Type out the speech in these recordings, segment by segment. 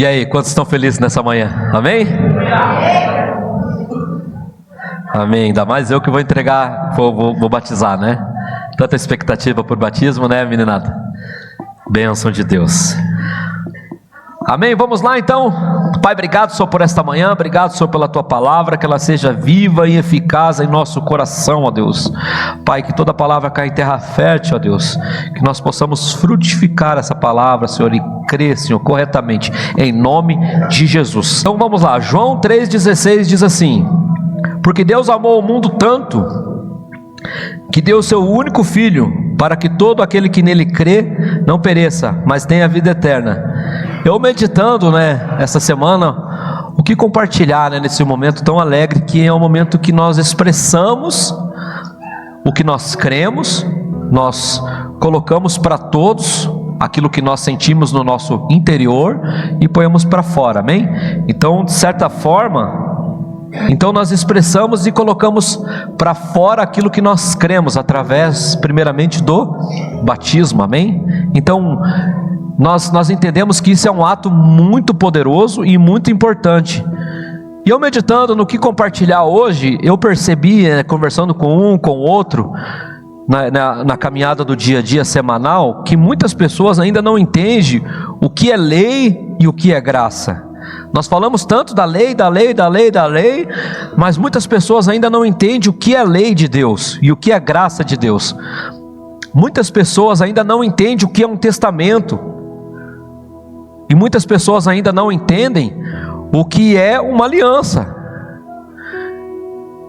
E aí, quantos estão felizes nessa manhã? Amém? Amém. Ainda mais eu que vou entregar, vou batizar, né? Tanta expectativa por batismo, né, meninada? Bênção de Deus. Amém? Vamos lá então. Pai, obrigado, Senhor, por esta manhã. Obrigado, Senhor, pela Tua palavra, que ela seja viva e eficaz em nosso coração, ó Deus. Pai, que toda palavra caia em terra fértil, ó Deus. Que nós possamos frutificar essa palavra, Senhor, e crer, Senhor, corretamente, em nome de Jesus. Então vamos lá. João 3,16 diz assim: porque Deus amou o mundo tanto, que deu o seu único Filho, para que todo aquele que nele crê não pereça, mas tenha vida eterna. Eu meditando, essa semana, o que compartilhar, nesse momento tão alegre, que é o momento que nós expressamos o que nós cremos, nós colocamos para todos aquilo que nós sentimos no nosso interior e põemos para fora, amém? Então, de certa forma, nós expressamos e colocamos para fora aquilo que nós cremos, através, primeiramente, do batismo, amém? Então, nós entendemos que isso é um ato muito poderoso e muito importante. E eu meditando no que compartilhar hoje, eu percebi, conversando com um, com o outro, na caminhada do dia a dia semanal, que muitas pessoas ainda não entendem o que é lei e o que é graça. Nós falamos tanto da lei, mas muitas pessoas ainda não entendem o que é lei de Deus e o que é graça de Deus. Muitas pessoas ainda não entendem o que é um testamento. E muitas pessoas ainda não entendem o que é uma aliança.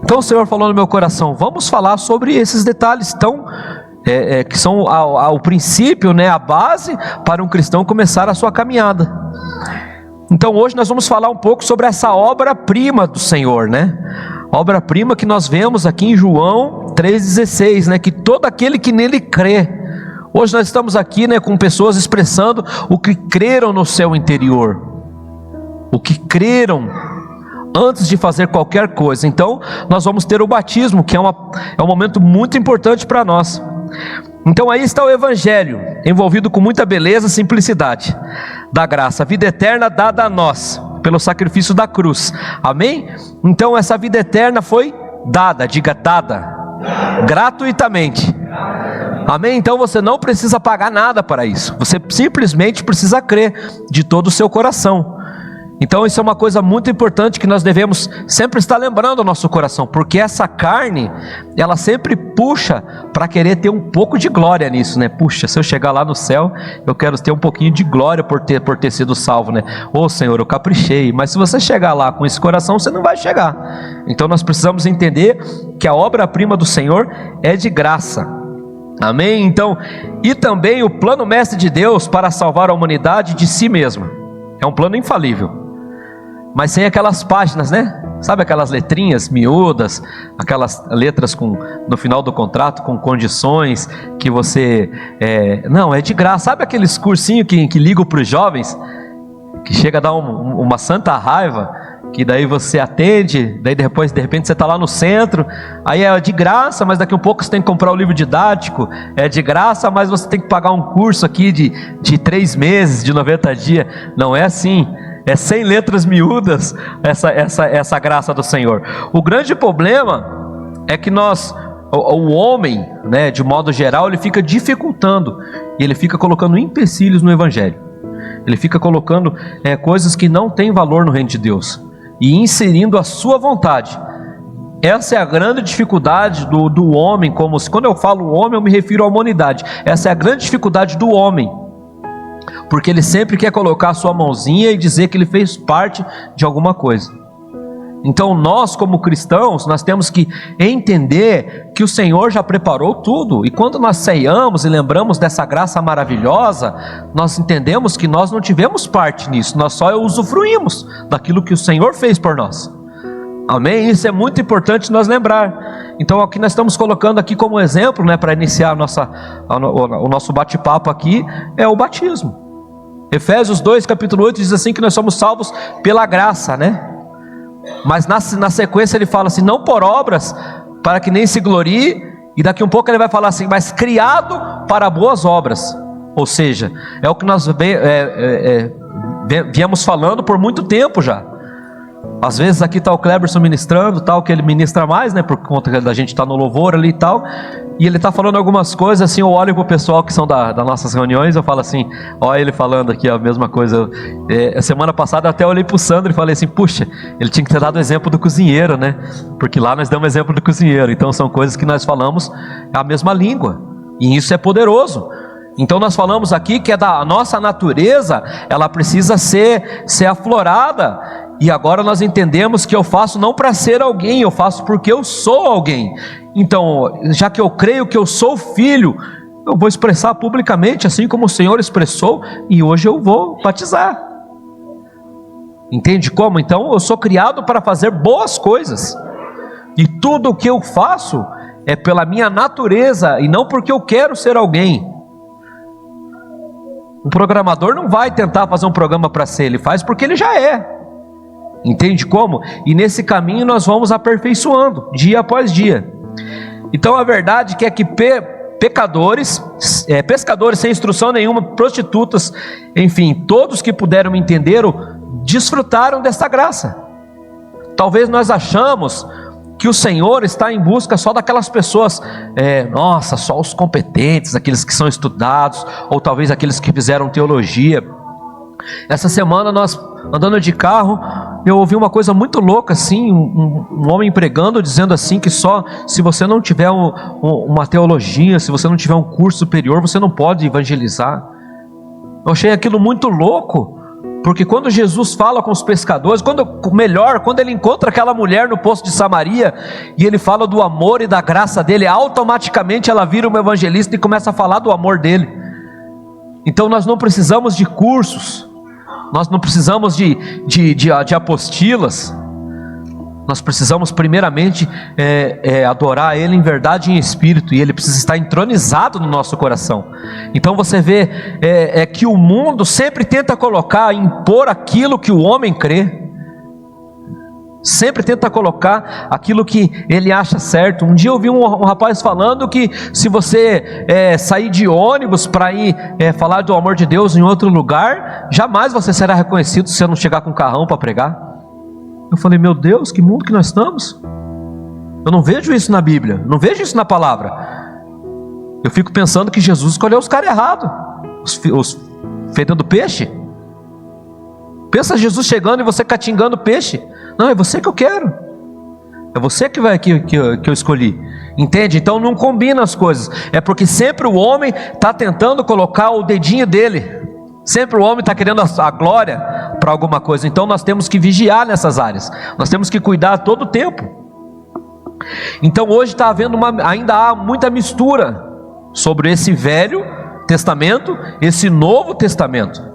Então o Senhor falou no meu coração: vamos falar sobre esses detalhes que são o princípio, a base para um cristão começar a sua caminhada. Então hoje nós vamos falar um pouco sobre essa obra-prima do Senhor, obra-prima que nós vemos aqui em João 3,16, que todo aquele que nele crê. Hoje nós estamos aqui, com pessoas expressando o que creram no seu interior, o que creram antes de fazer qualquer coisa. Então nós vamos ter o batismo, que é um momento muito importante para nós. Então aí está o Evangelho, envolvido com muita beleza e simplicidade da graça, a vida eterna dada a nós, pelo sacrifício da cruz, amém? Então essa vida eterna foi dada, diga dada, gratuitamente, amém? Então você não precisa pagar nada para isso, você simplesmente precisa crer de todo o seu coração. Então isso é uma coisa muito importante que nós devemos sempre estar lembrando ao nosso coração, porque essa carne, ela sempre puxa para querer ter um pouco de glória nisso, Puxa, se eu chegar lá no céu, eu quero ter um pouquinho de glória por ter sido salvo, Ô Senhor, eu caprichei, mas se você chegar lá com esse coração, você não vai chegar. Então nós precisamos entender que a obra-prima do Senhor é de graça, amém? Então, e também o plano mestre de Deus para salvar a humanidade de si mesma, é um plano infalível, mas sem aquelas páginas, sabe aquelas letrinhas miúdas, aquelas letras no final do contrato com condições que você, não, é de graça. Sabe aqueles cursinhos que ligam para os jovens, que chega a dar uma santa raiva, que daí você atende, daí depois de repente você está lá no centro, aí é de graça, mas daqui a um pouco você tem que comprar o livro didático, é de graça, mas você tem que pagar um curso aqui de 3 meses, de 90 dias, não é assim. É sem letras miúdas essa graça do Senhor. O grande problema é que o homem, de modo geral, ele fica dificultando, ele fica colocando empecilhos no Evangelho, ele fica colocando coisas que não têm valor no reino de Deus e inserindo a sua vontade. Essa é a grande dificuldade do homem, quando eu falo homem eu me refiro à humanidade. Essa é a grande dificuldade do homem, porque ele sempre quer colocar a sua mãozinha e dizer que ele fez parte de alguma coisa. Então nós, como cristãos, nós temos que entender que o Senhor já preparou tudo, e quando nós ceiamos e lembramos dessa graça maravilhosa, nós entendemos que nós não tivemos parte nisso, nós só usufruímos daquilo que o Senhor fez por nós, amém? Isso é muito importante nós lembrar. Então o que nós estamos colocando aqui como exemplo, para iniciar o nosso bate-papo aqui, é o batismo. Efésios 2, capítulo 8, diz assim que nós somos salvos pela graça, mas na sequência ele fala assim: não por obras, para que nem se glorie, e daqui um pouco ele vai falar assim: mas criado para boas obras. Ou seja, é o que nós viemos falando por muito tempo já. Às vezes aqui está o Cleberson ministrando, tal, que ele ministra mais, né, por conta da gente estar no louvor ali e tal, e ele está falando algumas coisas, assim, eu olho para o pessoal que são das nossas reuniões, eu falo assim, olha ele falando aqui a mesma coisa. Semana passada eu até olhei para o Sandro e falei assim, puxa, ele tinha que ter dado o exemplo do cozinheiro, né, porque lá nós damos exemplo do cozinheiro, então são coisas que nós falamos a mesma língua, e isso é poderoso. Então nós falamos aqui que a nossa natureza, ela precisa ser aflorada, e agora nós entendemos que eu faço não para ser alguém, eu faço porque eu sou alguém. Então, já que eu creio que eu sou filho, eu vou expressar publicamente, assim como o Senhor expressou, e hoje eu vou batizar. Entende como? Então eu sou criado para fazer boas coisas, e tudo o que eu faço é pela minha natureza, e não porque eu quero ser alguém. Um programador não vai tentar fazer um programa para ser, ele faz porque ele já é. Entende como? E nesse caminho nós vamos aperfeiçoando, dia após dia. Então a verdade é que pescadores sem instrução nenhuma, prostitutas, enfim, todos que puderam entender, desfrutaram dessa graça. Talvez nós achamos que o Senhor está em busca só daquelas pessoas, só os competentes, aqueles que são estudados, ou talvez aqueles que fizeram teologia. Essa semana nós, andando de carro, eu ouvi uma coisa muito louca assim, um homem pregando, dizendo assim, que só se você não tiver uma teologia, se você não tiver um curso superior, você não pode evangelizar. Eu achei aquilo muito louco, porque quando Jesus fala com os pescadores, quando ele encontra aquela mulher no poço de Samaria, e ele fala do amor e da graça dele, automaticamente ela vira uma evangelista e começa a falar do amor dele. Então nós não precisamos de cursos, nós não precisamos de apostilas, nós precisamos primeiramente adorar Ele em verdade e em espírito, e Ele precisa estar entronizado no nosso coração. Então você vê que o mundo sempre tenta impor aquilo que o homem crê, sempre tenta colocar aquilo que ele acha certo. Um dia eu vi um rapaz falando que se você sair de ônibus para ir falar do amor de Deus em outro lugar, jamais você será reconhecido se você não chegar com um carrão para pregar. Eu falei, meu Deus, que mundo que nós estamos. Eu não vejo isso na Bíblia, não vejo isso na palavra. Eu fico pensando que Jesus escolheu os caras errados, os fedendo peixe. Pensa Jesus chegando e você catingando peixe. Não, é você que eu quero, é você que eu escolhi. Entende? Então não combina as coisas. É porque sempre o homem está tentando colocar o dedinho dele, sempre o homem está querendo a glória para alguma coisa. Então nós temos que vigiar nessas áreas, nós temos que cuidar todo o tempo. Então hoje está havendo ainda há muita mistura sobre esse Velho Testamento, esse Novo Testamento.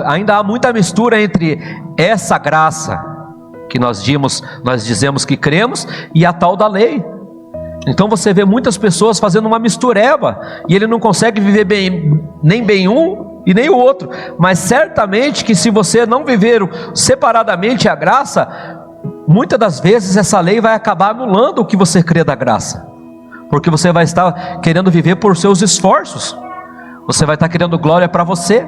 Ainda há muita mistura entre essa graça que nós dizemos que cremos e a tal da lei. Então você vê muitas pessoas fazendo uma mistureba, e ele não consegue viver nem bem um e nem o outro. Mas certamente que se você não viver separadamente a graça, muitas das vezes essa lei vai acabar anulando o que você crê da graça, porque você vai estar querendo viver por seus esforços, você vai estar querendo glória para você.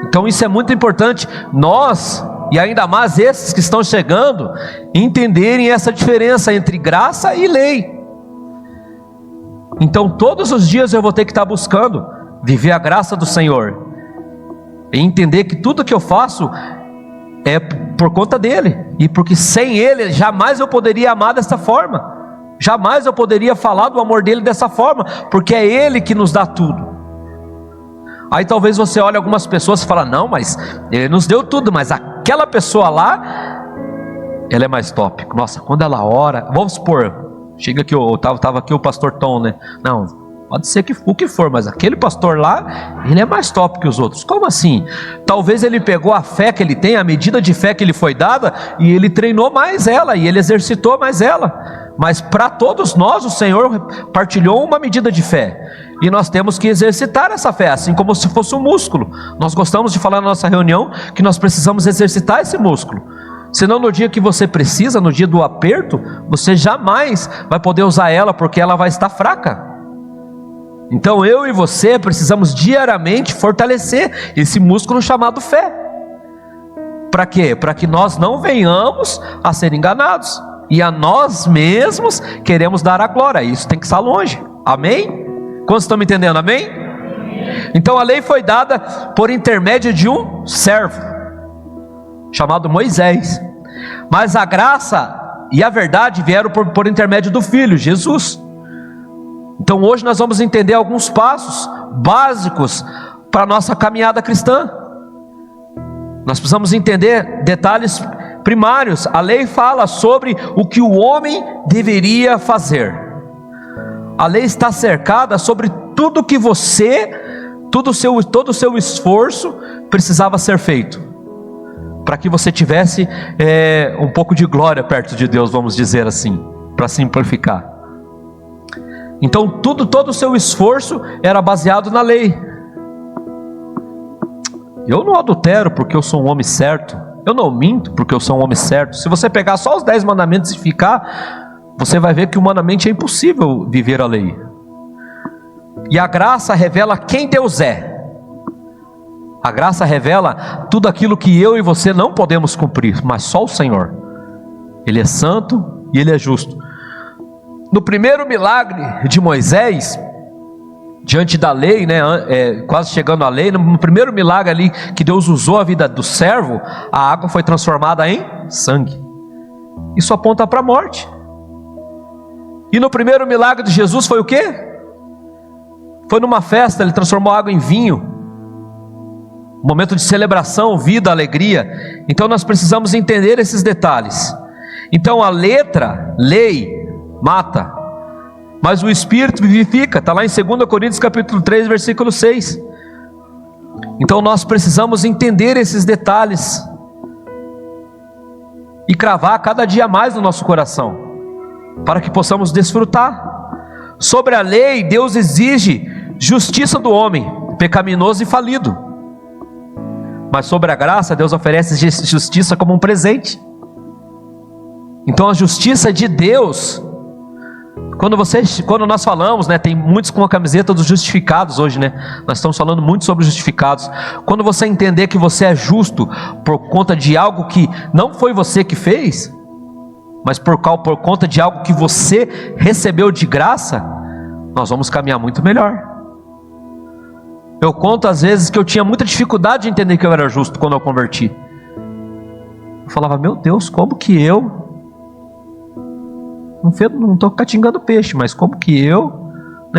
Então isso é muito importante, nós, e ainda mais esses que estão chegando, entenderem essa diferença entre graça e lei. Então todos os dias eu vou ter que estar buscando viver a graça do Senhor, e entender que tudo que eu faço é por conta dele, e porque sem ele jamais eu poderia amar dessa forma, jamais eu poderia falar do amor dele dessa forma, porque é ele que nos dá tudo. Aí talvez você olhe algumas pessoas e fala, não, mas ele nos deu tudo, mas aquela pessoa lá, ela é mais top. Nossa, quando ela ora, vamos supor, chega aqui, estava aqui o pastor Tom, né? Não, pode ser o que for, mas aquele pastor lá, ele é mais top que os outros. Como assim? Talvez ele pegou a fé que ele tem, a medida de fé que lhe foi dada, e ele treinou mais ela, e ele exercitou mais ela. Mas para todos nós o Senhor partilhou uma medida de fé, e nós temos que exercitar essa fé, assim como se fosse um músculo. Nós gostamos de falar na nossa reunião que nós precisamos exercitar esse músculo, senão no dia que você precisa, no dia do aperto, você jamais vai poder usar ela, porque ela vai estar fraca. Então eu e você precisamos diariamente fortalecer esse músculo chamado fé. Para quê? Para que nós não venhamos a ser enganados e a nós mesmos queremos dar a glória. Isso tem que estar longe. Amém? Quantos estão me entendendo? Amém? Então a lei foi dada por intermédio de um servo chamado Moisés, mas a graça e a verdade vieram por intermédio do Filho, Jesus. Então hoje nós vamos entender alguns passos básicos para a nossa caminhada cristã. Nós precisamos entender detalhes primários. A lei fala sobre o que o homem deveria fazer. A lei está cercada sobre tudo que você, todo o seu esforço precisava ser feito, para que você tivesse um pouco de glória perto de Deus, vamos dizer assim, para simplificar. Então todo o seu esforço era baseado na lei. Eu não adultero porque eu sou um homem certo, eu não minto porque eu sou um homem certo. Se você pegar só os 10 mandamentos e ficar, você vai ver que humanamente é impossível viver a lei. E a graça revela quem Deus é. A graça revela tudo aquilo que eu e você não podemos cumprir, mas só o Senhor. Ele é santo e Ele é justo. No primeiro milagre de Moisés, diante da lei, quase chegando à lei, no primeiro milagre ali que Deus usou a vida do servo, a água foi transformada em sangue. Isso aponta para a morte. E no primeiro milagre de Jesus foi o quê? Foi numa festa, Ele transformou a água em vinho. Momento de celebração, vida, alegria. Então nós precisamos entender esses detalhes. Então a letra, lei, mata, mas o Espírito vivifica. Está lá em 2 Coríntios capítulo 3, versículo 6. Então nós precisamos entender esses detalhes e cravar cada dia mais no nosso coração, para que possamos desfrutar. Sobre a lei, Deus exige justiça do homem, pecaminoso e falido. Mas sobre a graça, Deus oferece justiça como um presente. Então a justiça de Deus, quando nós falamos, tem muitos com a camiseta dos justificados hoje, nós estamos falando muito sobre justificados. Quando você entender que você é justo por conta de algo que não foi você que fez, mas por conta de algo que você recebeu de graça, nós vamos caminhar muito melhor. Eu conto às vezes que eu tinha muita dificuldade de entender que eu era justo quando eu converti. Eu falava, meu Deus, como que eu não estou catingando peixe, mas como que eu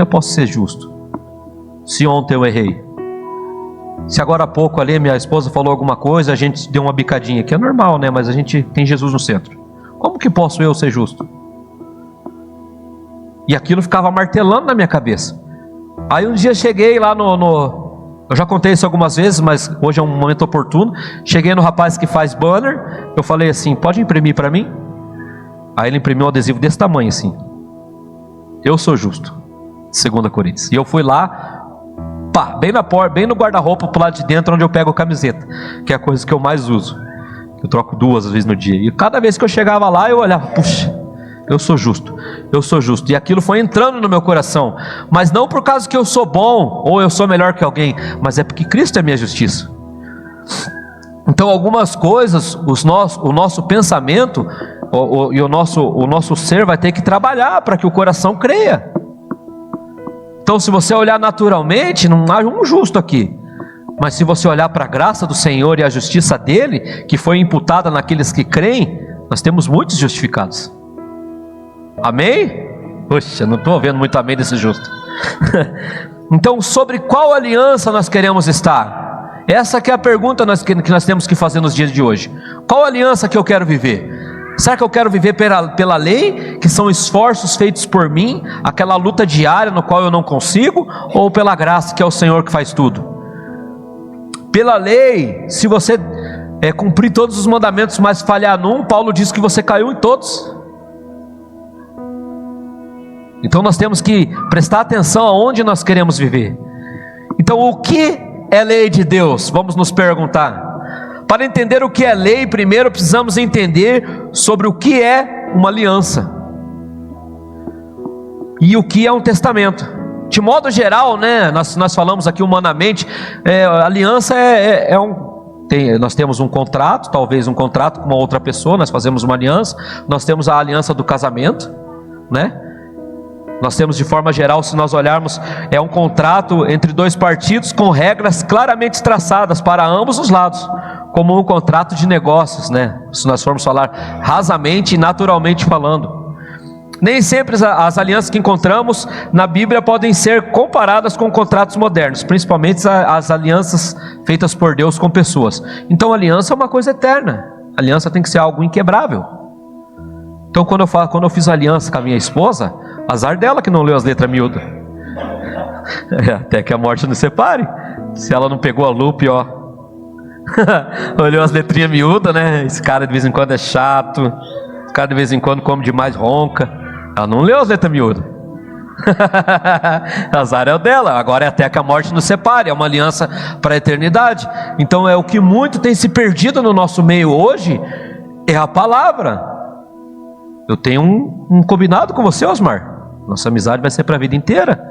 posso ser justo? Se ontem eu errei, se agora há pouco ali minha esposa falou alguma coisa, a gente deu uma bicadinha, que é normal, mas a gente tem Jesus no centro. Como que posso eu ser justo? E aquilo ficava martelando na minha cabeça. Aí um dia cheguei lá eu já contei isso algumas vezes, mas hoje é um momento oportuno. Cheguei no rapaz que faz banner, eu falei assim, pode imprimir para mim? Aí ele imprimiu um adesivo desse tamanho assim, eu sou justo, 2 Coríntios. E eu fui lá, bem na porta, bem no guarda-roupa pro lado de dentro, onde eu pego a camiseta, que é a coisa que eu mais uso. Eu troco 2 vezes no dia, e cada vez que eu chegava lá, eu olhava, puxa, eu sou justo, eu sou justo. E aquilo foi entrando no meu coração, mas não por causa que eu sou bom, ou eu sou melhor que alguém, mas é porque Cristo é minha justiça. Então algumas coisas, o nosso pensamento e o nosso ser vai ter que trabalhar para que o coração creia. Então se você olhar naturalmente, não há um justo aqui, mas se você olhar para a graça do Senhor e a justiça dele, que foi imputada naqueles que creem, nós temos muitos justificados. Amém? Poxa, não estou vendo muito amém desse justo. Então, sobre qual aliança nós queremos estar? Essa que é a pergunta que nós temos que fazer nos dias de hoje. Qual aliança que eu quero viver? Será que eu quero viver pela lei, que são esforços feitos por mim, aquela luta diária no qual eu não consigo, ou pela graça, que é o Senhor que faz tudo? Pela lei, se você cumprir todos os mandamentos, mas falhar num, Paulo diz que você caiu em todos. Então nós temos que prestar atenção aonde nós queremos viver. Então o que é lei de Deus? Vamos nos perguntar. Para entender o que é lei, primeiro precisamos entender sobre o que é uma aliança e o que é um testamento. De modo geral, né, nós falamos aqui humanamente, aliança nós temos um contrato, talvez um contrato com uma outra pessoa, nós fazemos uma aliança, nós temos a aliança do casamento, né? Nós temos de forma geral, se nós olharmos, é um contrato entre dois partidos com regras claramente traçadas para ambos os lados, como um contrato de negócios, né? Se nós formos falar rasamente e naturalmente falando. Nem sempre as alianças que encontramos na Bíblia podem ser comparadas com contratos modernos, principalmente as alianças feitas por Deus com pessoas. Então aliança é uma coisa eterna, aliança tem que ser algo inquebrável. Então quando eu fiz aliança com a minha esposa, azar dela que não leu as letras miúdas. Até que a morte nos separe. Se ela não pegou a lupa, ó, olhou as letrinhas miúdas, né? Esse cara de vez em quando é chato, esse cara de vez em quando come demais, ronca. Ela não leu as letras miúdas. Azar é o dela. Agora é até que a morte nos separe. É uma aliança para a eternidade. Então é o que muito tem se perdido no nosso meio hoje, é a palavra. Eu tenho um combinado com você, Osmar. Nossa amizade vai ser para a vida inteira.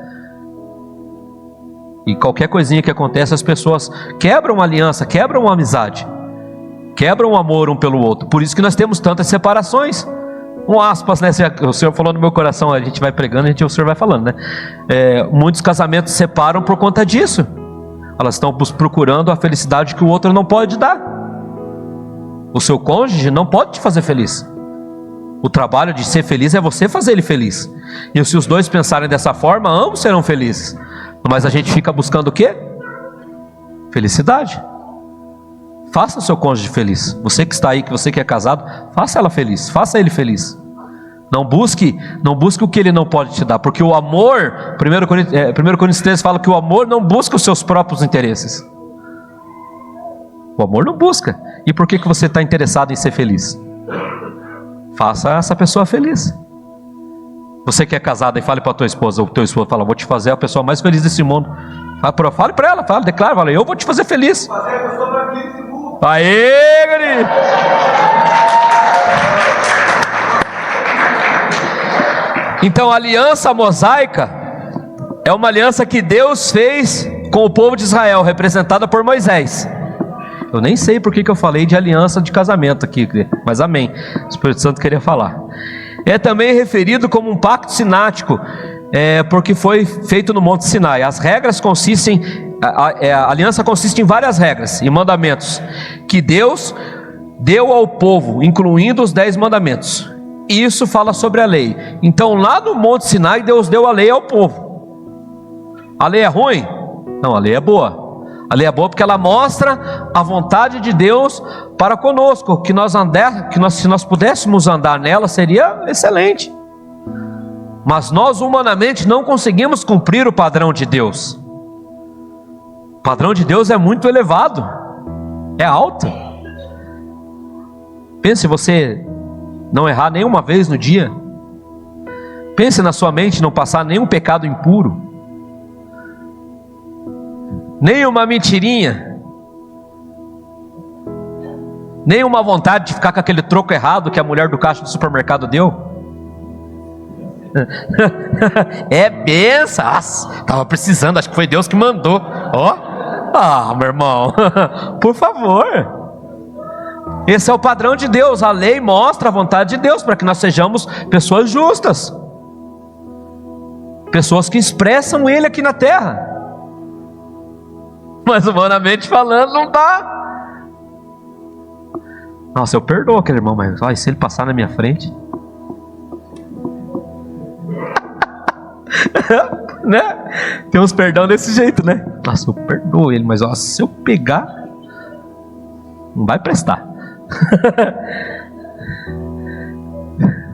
E qualquer coisinha que acontece, as pessoas quebram uma aliança, quebram uma amizade, quebram o amor um pelo outro. Por isso que nós temos tantas separações. Um aspas, né? O Senhor falou no meu coração, a gente vai pregando, o Senhor vai falando, né? Muitos casamentos se separam por conta disso. Elas estão procurando a felicidade que o outro não pode dar. O seu cônjuge não pode te fazer feliz. O trabalho de ser feliz é você fazer ele feliz. E se os dois pensarem dessa forma, ambos serão felizes. Mas a gente fica buscando o quê? Felicidade. Faça o seu cônjuge feliz. Você que está aí, que você que é casado, faça ela feliz, faça ele feliz. Não busque o que ele não pode te dar, porque o amor, 1 Coríntios 13 fala que o amor não busca os seus próprios interesses. O amor não busca. E por que você está interessado em ser feliz? Faça essa pessoa feliz. Você que é casado e fale para a tua esposa, o teu esposo fala, vou te fazer a pessoa mais feliz desse mundo. Fale para ela, declara, eu vou te fazer feliz. Aê, guri! Então a aliança mosaica é uma aliança que Deus fez com o povo de Israel, representada por Moisés. Eu nem sei por que eu falei de aliança de casamento aqui, mas amém. O Espírito Santo queria falar. É também referido como um pacto sinático, porque foi feito no Monte Sinai. As regras consistem, a aliança consiste em várias regras e mandamentos que Deus deu ao povo, incluindo os 10 mandamentos. Isso fala sobre a lei. Então lá no Monte Sinai Deus deu a lei ao povo. A lei é ruim? Não, a lei é boa. A lei é boa porque ela mostra a vontade de Deus para conosco, se nós pudéssemos andar nela seria excelente. Mas nós humanamente não conseguimos cumprir o padrão de Deus. O padrão de Deus é muito elevado, é alto. Pense você não errar nenhuma vez no dia. Pense na sua mente não passar nenhum pecado impuro, nem uma mentirinha, nem uma vontade de ficar com aquele troco errado que a mulher do caixa do supermercado deu. É benção. Estava precisando, acho que foi Deus que mandou. Meu irmão, por favor. Esse é o padrão de Deus. A lei mostra a vontade de Deus para que nós sejamos pessoas justas, pessoas que expressam Ele aqui na terra. Mas humanamente falando não dá. Nossa, eu perdoo aquele irmão, mas se ele passar na minha frente né? Tem uns perdão desse jeito, né? Nossa, eu perdoo ele, mas se eu pegar, não vai prestar.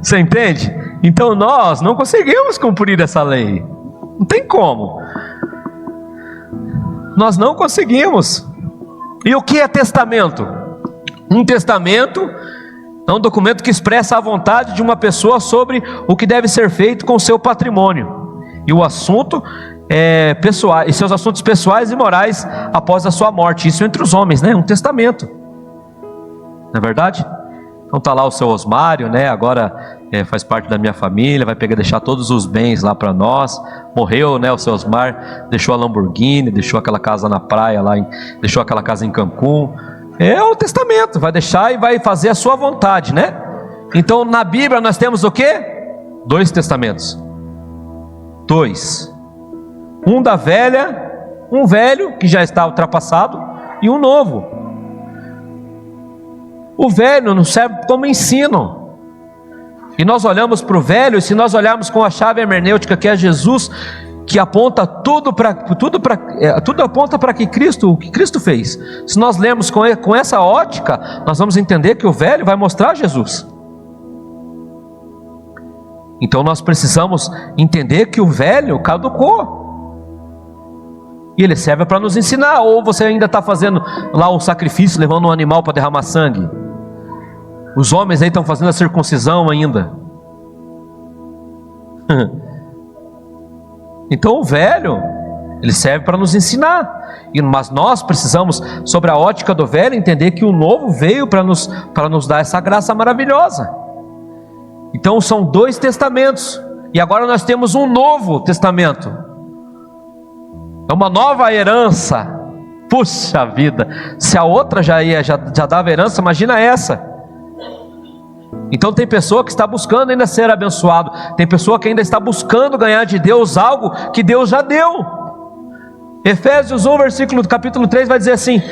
Você entende? Então nós não conseguimos cumprir essa lei. Não tem como. Nós não conseguimos. E o que é testamento? Um testamento é um documento que expressa a vontade de uma pessoa sobre o que deve ser feito com o seu patrimônio e o assunto pessoal, e seus assuntos pessoais e morais após a sua morte. Isso entre os homens, né? Um testamento, não é verdade? Então tá lá o seu Osmário, né? Agora faz parte da minha família, vai deixar todos os bens lá para nós. Morreu, né? O seu Osmar deixou a Lamborghini, deixou aquela casa na praia lá, deixou aquela casa em Cancún. É o testamento, vai deixar e vai fazer a sua vontade, né? Então na Bíblia nós temos o quê? 2 testamentos. 2. Um da velha, um velho que já está ultrapassado, e um novo. O velho nos serve como ensino. E nós olhamos para o velho, e se nós olharmos com a chave hermenêutica que é Jesus, que aponta tudo aponta para o que Cristo fez. Se nós lermos com essa ótica, nós vamos entender que o velho vai mostrar Jesus. Então nós precisamos entender que o velho caducou. E ele serve para nos ensinar. Ou você ainda está fazendo lá um sacrifício, levando um animal para derramar sangue. Os homens aí estão fazendo a circuncisão ainda. Então o velho, ele serve para nos ensinar. Mas nós precisamos, sobre a ótica do velho, entender que o novo veio para nos dar essa graça maravilhosa. Então são 2 testamentos. E agora nós temos um novo testamento. É uma nova herança. Puxa vida, se a outra já dava herança, imagina essa. Então tem pessoa que está buscando ainda ser abençoado, tem pessoa que ainda está buscando ganhar de Deus algo que Deus já deu. Efésios 1, capítulo 3 vai dizer assim,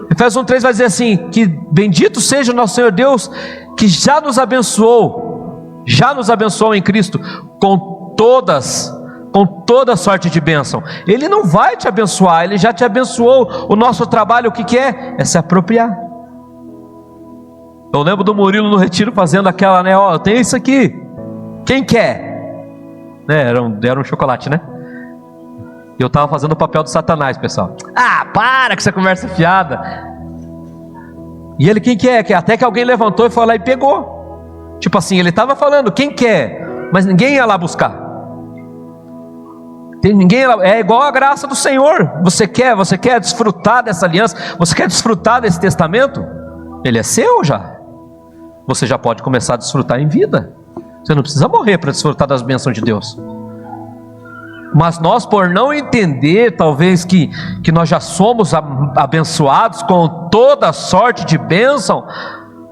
Efésios 1:3 vai dizer assim, que bendito seja o nosso Senhor Deus, que já nos abençoou em Cristo, com toda sorte de bênção. Ele não vai te abençoar, Ele já te abençoou. O nosso trabalho, o que é? É se apropriar. Eu lembro do Murilo no retiro fazendo aquela, né? Ó, eu tenho isso aqui, quem quer? Né? Era um chocolate, né? E eu estava fazendo o papel do Satanás, pessoal. Ah, para com essa conversa fiada. E ele, quem quer? Até que alguém levantou e foi lá e pegou. Tipo assim, ele estava falando, quem quer? Mas ninguém ia lá buscar. É igual a graça do Senhor. Você quer desfrutar dessa aliança? Você quer desfrutar desse testamento? Ele é seu já. Você já pode começar a desfrutar em vida. Você não precisa morrer para desfrutar das bênçãos de Deus. Mas nós, por não entender, talvez que nós já somos abençoados com toda sorte de bênção,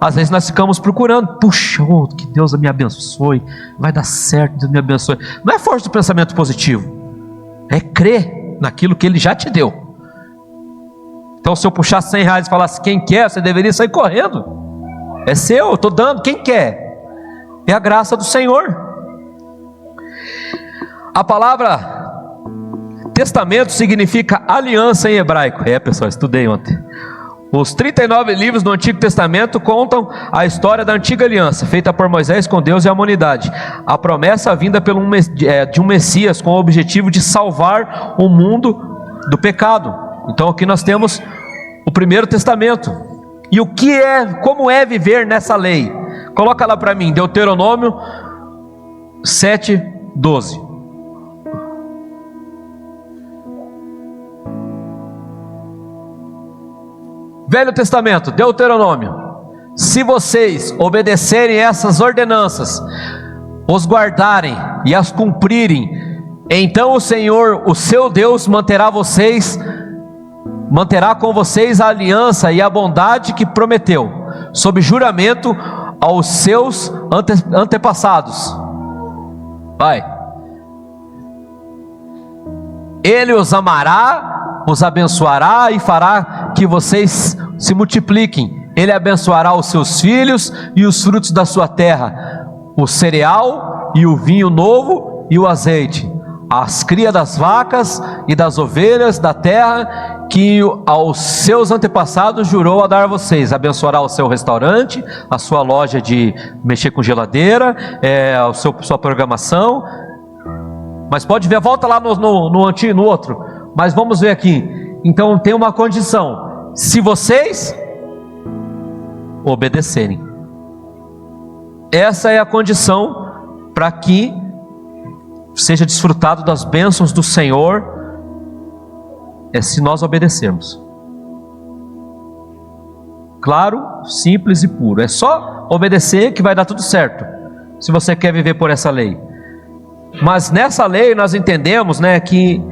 às vezes nós ficamos procurando, puxa, que Deus me abençoe, vai dar certo, Deus me abençoe. Não é força do pensamento positivo, é crer naquilo que Ele já te deu. Então se eu puxar R$100 e falasse, quem quer, você deveria sair correndo. É seu, eu estou dando, quem quer? É a graça do Senhor. A palavra testamento significa aliança em hebraico. Pessoal, estudei ontem. Os 39 livros do Antigo Testamento contam a história da antiga aliança, feita por Moisés com Deus e a humanidade. A promessa vinda de um Messias com o objetivo de salvar o mundo do pecado. Então aqui nós temos o primeiro testamento. E como é viver nessa lei? Coloca lá para mim, Deuteronômio 7:12. Velho Testamento, Deuteronômio. Se vocês obedecerem essas ordenanças, os guardarem e as cumprirem, então o Senhor, o seu Deus, manterá com vocês a aliança e a bondade que prometeu, sob juramento aos seus antepassados. Vai. Ele os amará, os abençoará e fará que vocês se multipliquem. Ele abençoará os seus filhos e os frutos da sua terra, o cereal e o vinho novo e o azeite, as crias das vacas e das ovelhas da terra, que aos seus antepassados jurou a dar a vocês. Abençoará o seu restaurante, a sua loja de mexer com geladeira, sua programação. Mas pode ver, volta lá no outro. Mas vamos ver aqui. Então tem uma condição: se vocês obedecerem. Essa é a condição para que seja desfrutado das bênçãos do Senhor, se nós obedecermos. claro, simples e puro. É só obedecer que vai dar tudo certo, se você quer viver por essa lei. Mas nessa lei nós entendemos, né, que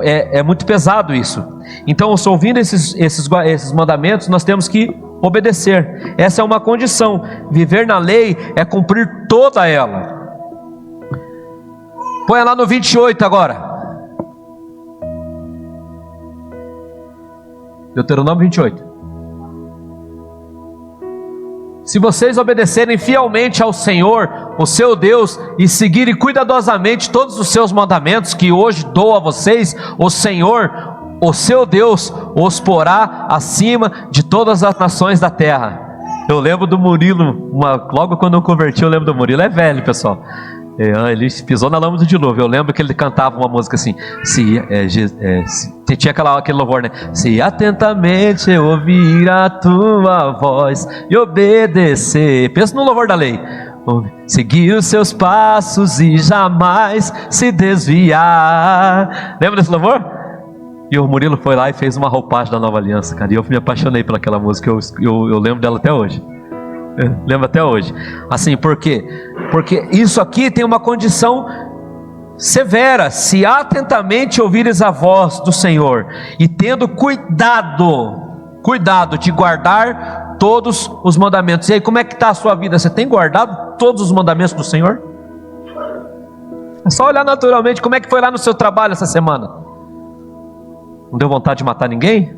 é muito pesado isso. Então, ouvindo esses mandamentos, nós temos que obedecer. Essa é uma condição. Viver na lei é cumprir toda ela. Põe lá no 28 agora. Deuteronômio 28. Se vocês obedecerem fielmente ao Senhor, o seu Deus, e seguirem cuidadosamente todos os seus mandamentos que hoje dou a vocês, o Senhor, o seu Deus, os porá acima de todas as nações da terra. Eu lembro do Murilo, logo quando eu converti, eu lembro do Murilo. É velho, pessoal. Ele pisou na lama do dilúvio. Eu lembro que ele cantava uma música assim, tinha aquele louvor, né? Se atentamente eu ouvir a tua voz e obedecer, pensa no louvor da lei, seguir os seus passos e jamais se desviar. Lembra desse louvor? E o Murilo foi lá e fez uma roupagem da Nova Aliança, cara, e eu me apaixonei pelaquela música. Eu lembro dela até hoje. Lembro até hoje. Assim, por quê? Porque isso aqui tem uma condição severa. Se atentamente ouvires a voz do Senhor e tendo cuidado de guardar todos os mandamentos. E aí, como é que está a sua vida? Você tem guardado todos os mandamentos do Senhor? É só olhar naturalmente. Como é que foi lá no seu trabalho essa semana? Não deu vontade de matar ninguém?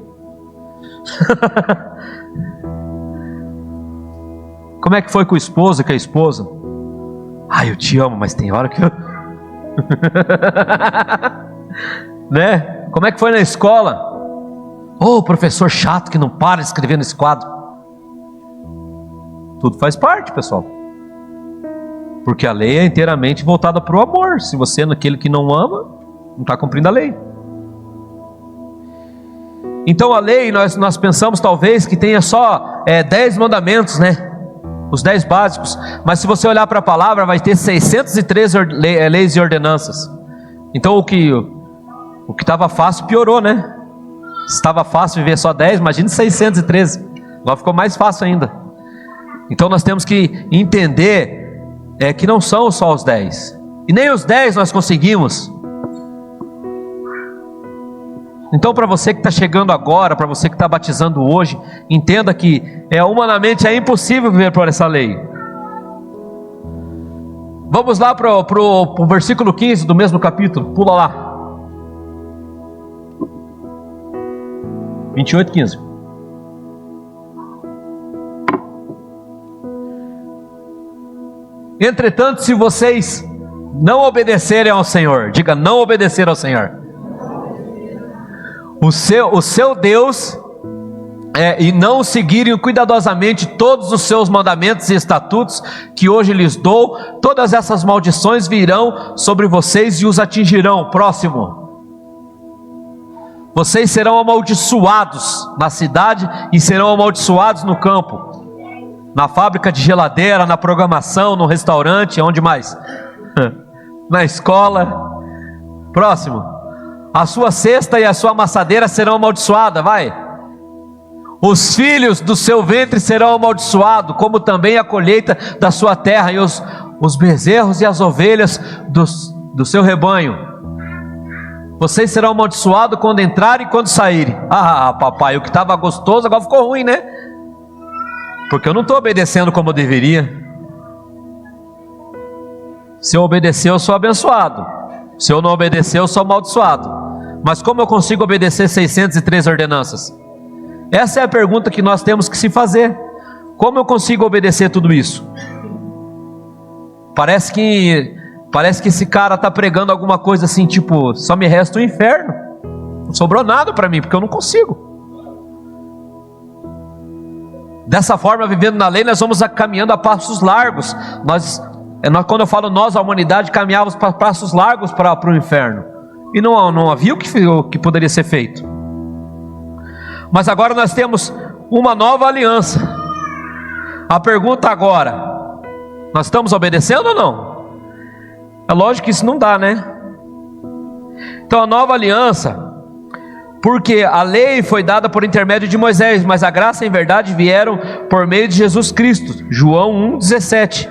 Como é que foi com o esposo e com a esposa? Eu te amo, mas tem hora que eu... né? Como é que foi na escola? Professor chato que não para de escrever nesse quadro. Tudo faz parte, pessoal. Porque a lei é inteiramente voltada para o amor. Se você é naquele que não ama, não está cumprindo a lei. Então a lei, nós pensamos talvez que tenha só 10 mandamentos, né? Os 10 básicos, mas se você olhar para a palavra, vai ter 613 leis e ordenanças. Então o que estava fácil piorou, né? Se estava fácil viver só 10, imagine 613. Agora ficou mais fácil ainda. Então nós temos que entender que não são só os 10, e nem os 10 nós conseguimos. Então, para você que está chegando agora, para você que está batizando hoje, entenda que humanamente é impossível viver por essa lei. Vamos lá para o versículo 15 do mesmo capítulo, pula lá. 28, 15. Entretanto, se vocês não obedecerem ao Senhor, diga não obedecer ao Senhor, o seu Deus, e não seguirem cuidadosamente todos os seus mandamentos e estatutos que hoje lhes dou, todas essas maldições virão sobre vocês e os atingirão. Próximo. Vocês serão amaldiçoados na cidade e serão amaldiçoados no campo, na fábrica de geladeira, na programação, no restaurante, onde mais? Na escola. Próximo. A sua cesta e a sua amassadeira serão amaldiçoadas, vai. Os filhos do seu ventre serão amaldiçoados, como também a colheita da sua terra, e os bezerros e as ovelhas do seu rebanho. Vocês serão amaldiçoados quando entrarem e quando saírem. Papai, o que estava gostoso agora ficou ruim, né? Porque eu não estou obedecendo como eu deveria. Se eu obedecer, eu sou abençoado. Se eu não obedecer, eu sou amaldiçoado. Mas como eu consigo obedecer 603 ordenanças? Essa é a pergunta que nós temos que se fazer. Como eu consigo obedecer tudo isso? Parece que esse cara está pregando alguma coisa assim, tipo, só me resta o inferno. Não sobrou nada para mim, porque eu não consigo. Dessa forma, vivendo na lei, nós vamos caminhando a passos largos. Quando eu falo nós, a humanidade, caminhávamos para passos largos para o inferno. E não havia o que poderia ser feito. Mas agora nós temos uma nova aliança. A pergunta agora: nós estamos obedecendo ou não? É lógico que isso não dá, né? Então a nova aliança, Porque a lei foi dada por intermédio de Moisés, mas a graça e a verdade vieram por meio de Jesus Cristo. João 1,17.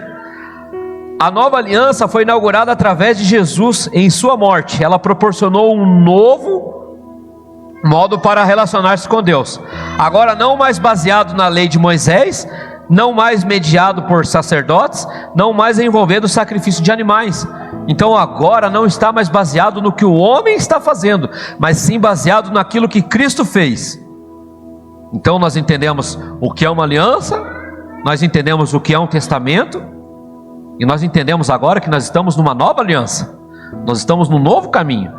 A nova aliança foi inaugurada através de Jesus em sua morte. Ela proporcionou um novo modo para relacionar-se com Deus. Agora não mais baseado na lei de Moisés, não mais mediado por sacerdotes, não mais envolvendo o sacrifício de animais. Então agora não está mais baseado no que o homem está fazendo, mas sim baseado naquilo que Cristo fez. Então nós entendemos o que é uma aliança, nós entendemos o que é um testamento, e nós entendemos agora que nós estamos numa nova aliança, nós estamos num novo caminho,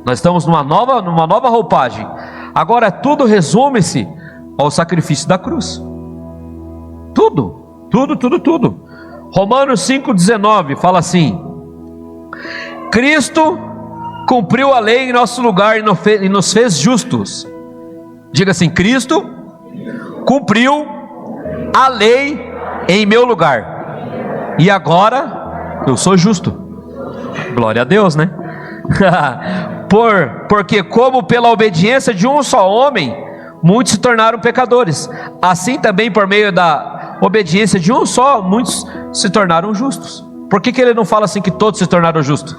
nós estamos numa nova roupagem. Agora tudo resume-se ao sacrifício da cruz. Tudo. Romanos 5,19 fala assim: Cristo cumpriu a lei em nosso lugar e nos fez justos. Diga assim: Cristo cumpriu a lei em meu lugar, e agora eu sou justo. Glória a Deus, né? Porque como pela obediência de um só homem muitos se tornaram pecadores, assim também por meio da obediência de um só muitos se tornaram justos. Por que ele não fala assim que todos se tornaram justos?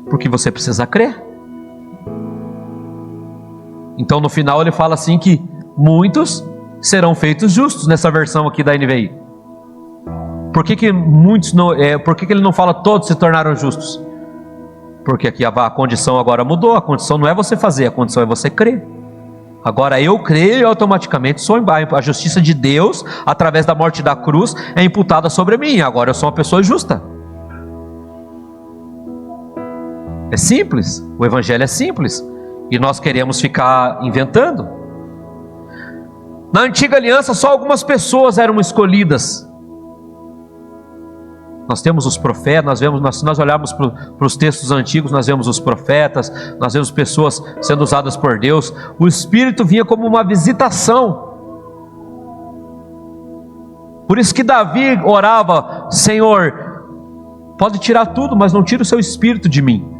Porque você precisa crer. Então no final ele fala assim que muitos serão feitos justos, nessa versão aqui da NVI. Por que ele não fala todos se tornaram justos? Porque aqui a condição agora mudou. A condição não é você fazer, a condição é você crer. Agora eu creio e automaticamente a justiça de Deus, através da morte da cruz, é imputada sobre mim. Agora eu sou uma pessoa justa. É simples, o evangelho é simples, e nós queremos ficar inventando. Na antiga aliança só algumas pessoas eram escolhidas. Nós temos os profetas, se nós olharmos para os textos antigos, nós vemos os profetas, nós vemos pessoas sendo usadas por Deus. O Espírito vinha como uma visitação. Por isso que Davi orava: Senhor, pode tirar tudo, mas não tira o seu Espírito de mim.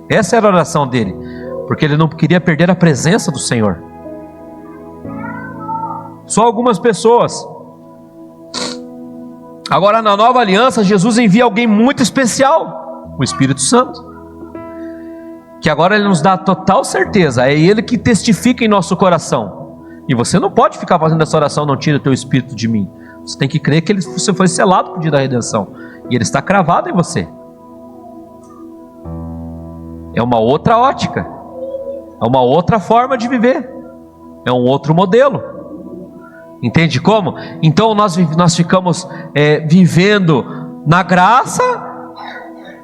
Essa era a oração dele, porque ele não queria perder a presença do Senhor. Só algumas pessoas. Agora na nova aliança, Jesus envia alguém muito especial, o Espírito Santo, que agora ele nos dá total certeza, é ele que testifica em nosso coração. E você não pode ficar fazendo essa oração: não tira o teu Espírito de mim. Você tem que crer que você foi selado por dia da redenção, e ele está cravado em você. É uma outra ótica, é uma outra forma de viver, é um outro modelo. Entende como? Então nós ficamos vivendo na graça,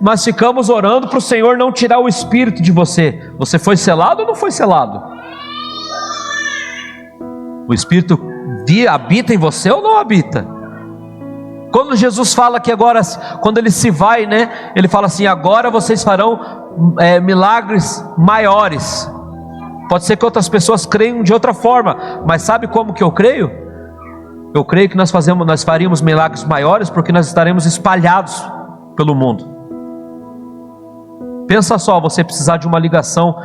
mas ficamos orando para o Senhor não tirar o Espírito de você. Você foi selado ou não foi selado? O Espírito habita em você ou não habita? Quando Jesus fala que agora, quando ele se vai, né? Ele fala assim: agora vocês farão milagres maiores. Pode ser que outras pessoas creiam de outra forma, mas sabe como que eu creio? Eu creio que nós faríamos milagres maiores, porque nós estaremos espalhados pelo mundo. Pensa só, você precisar de uma ligação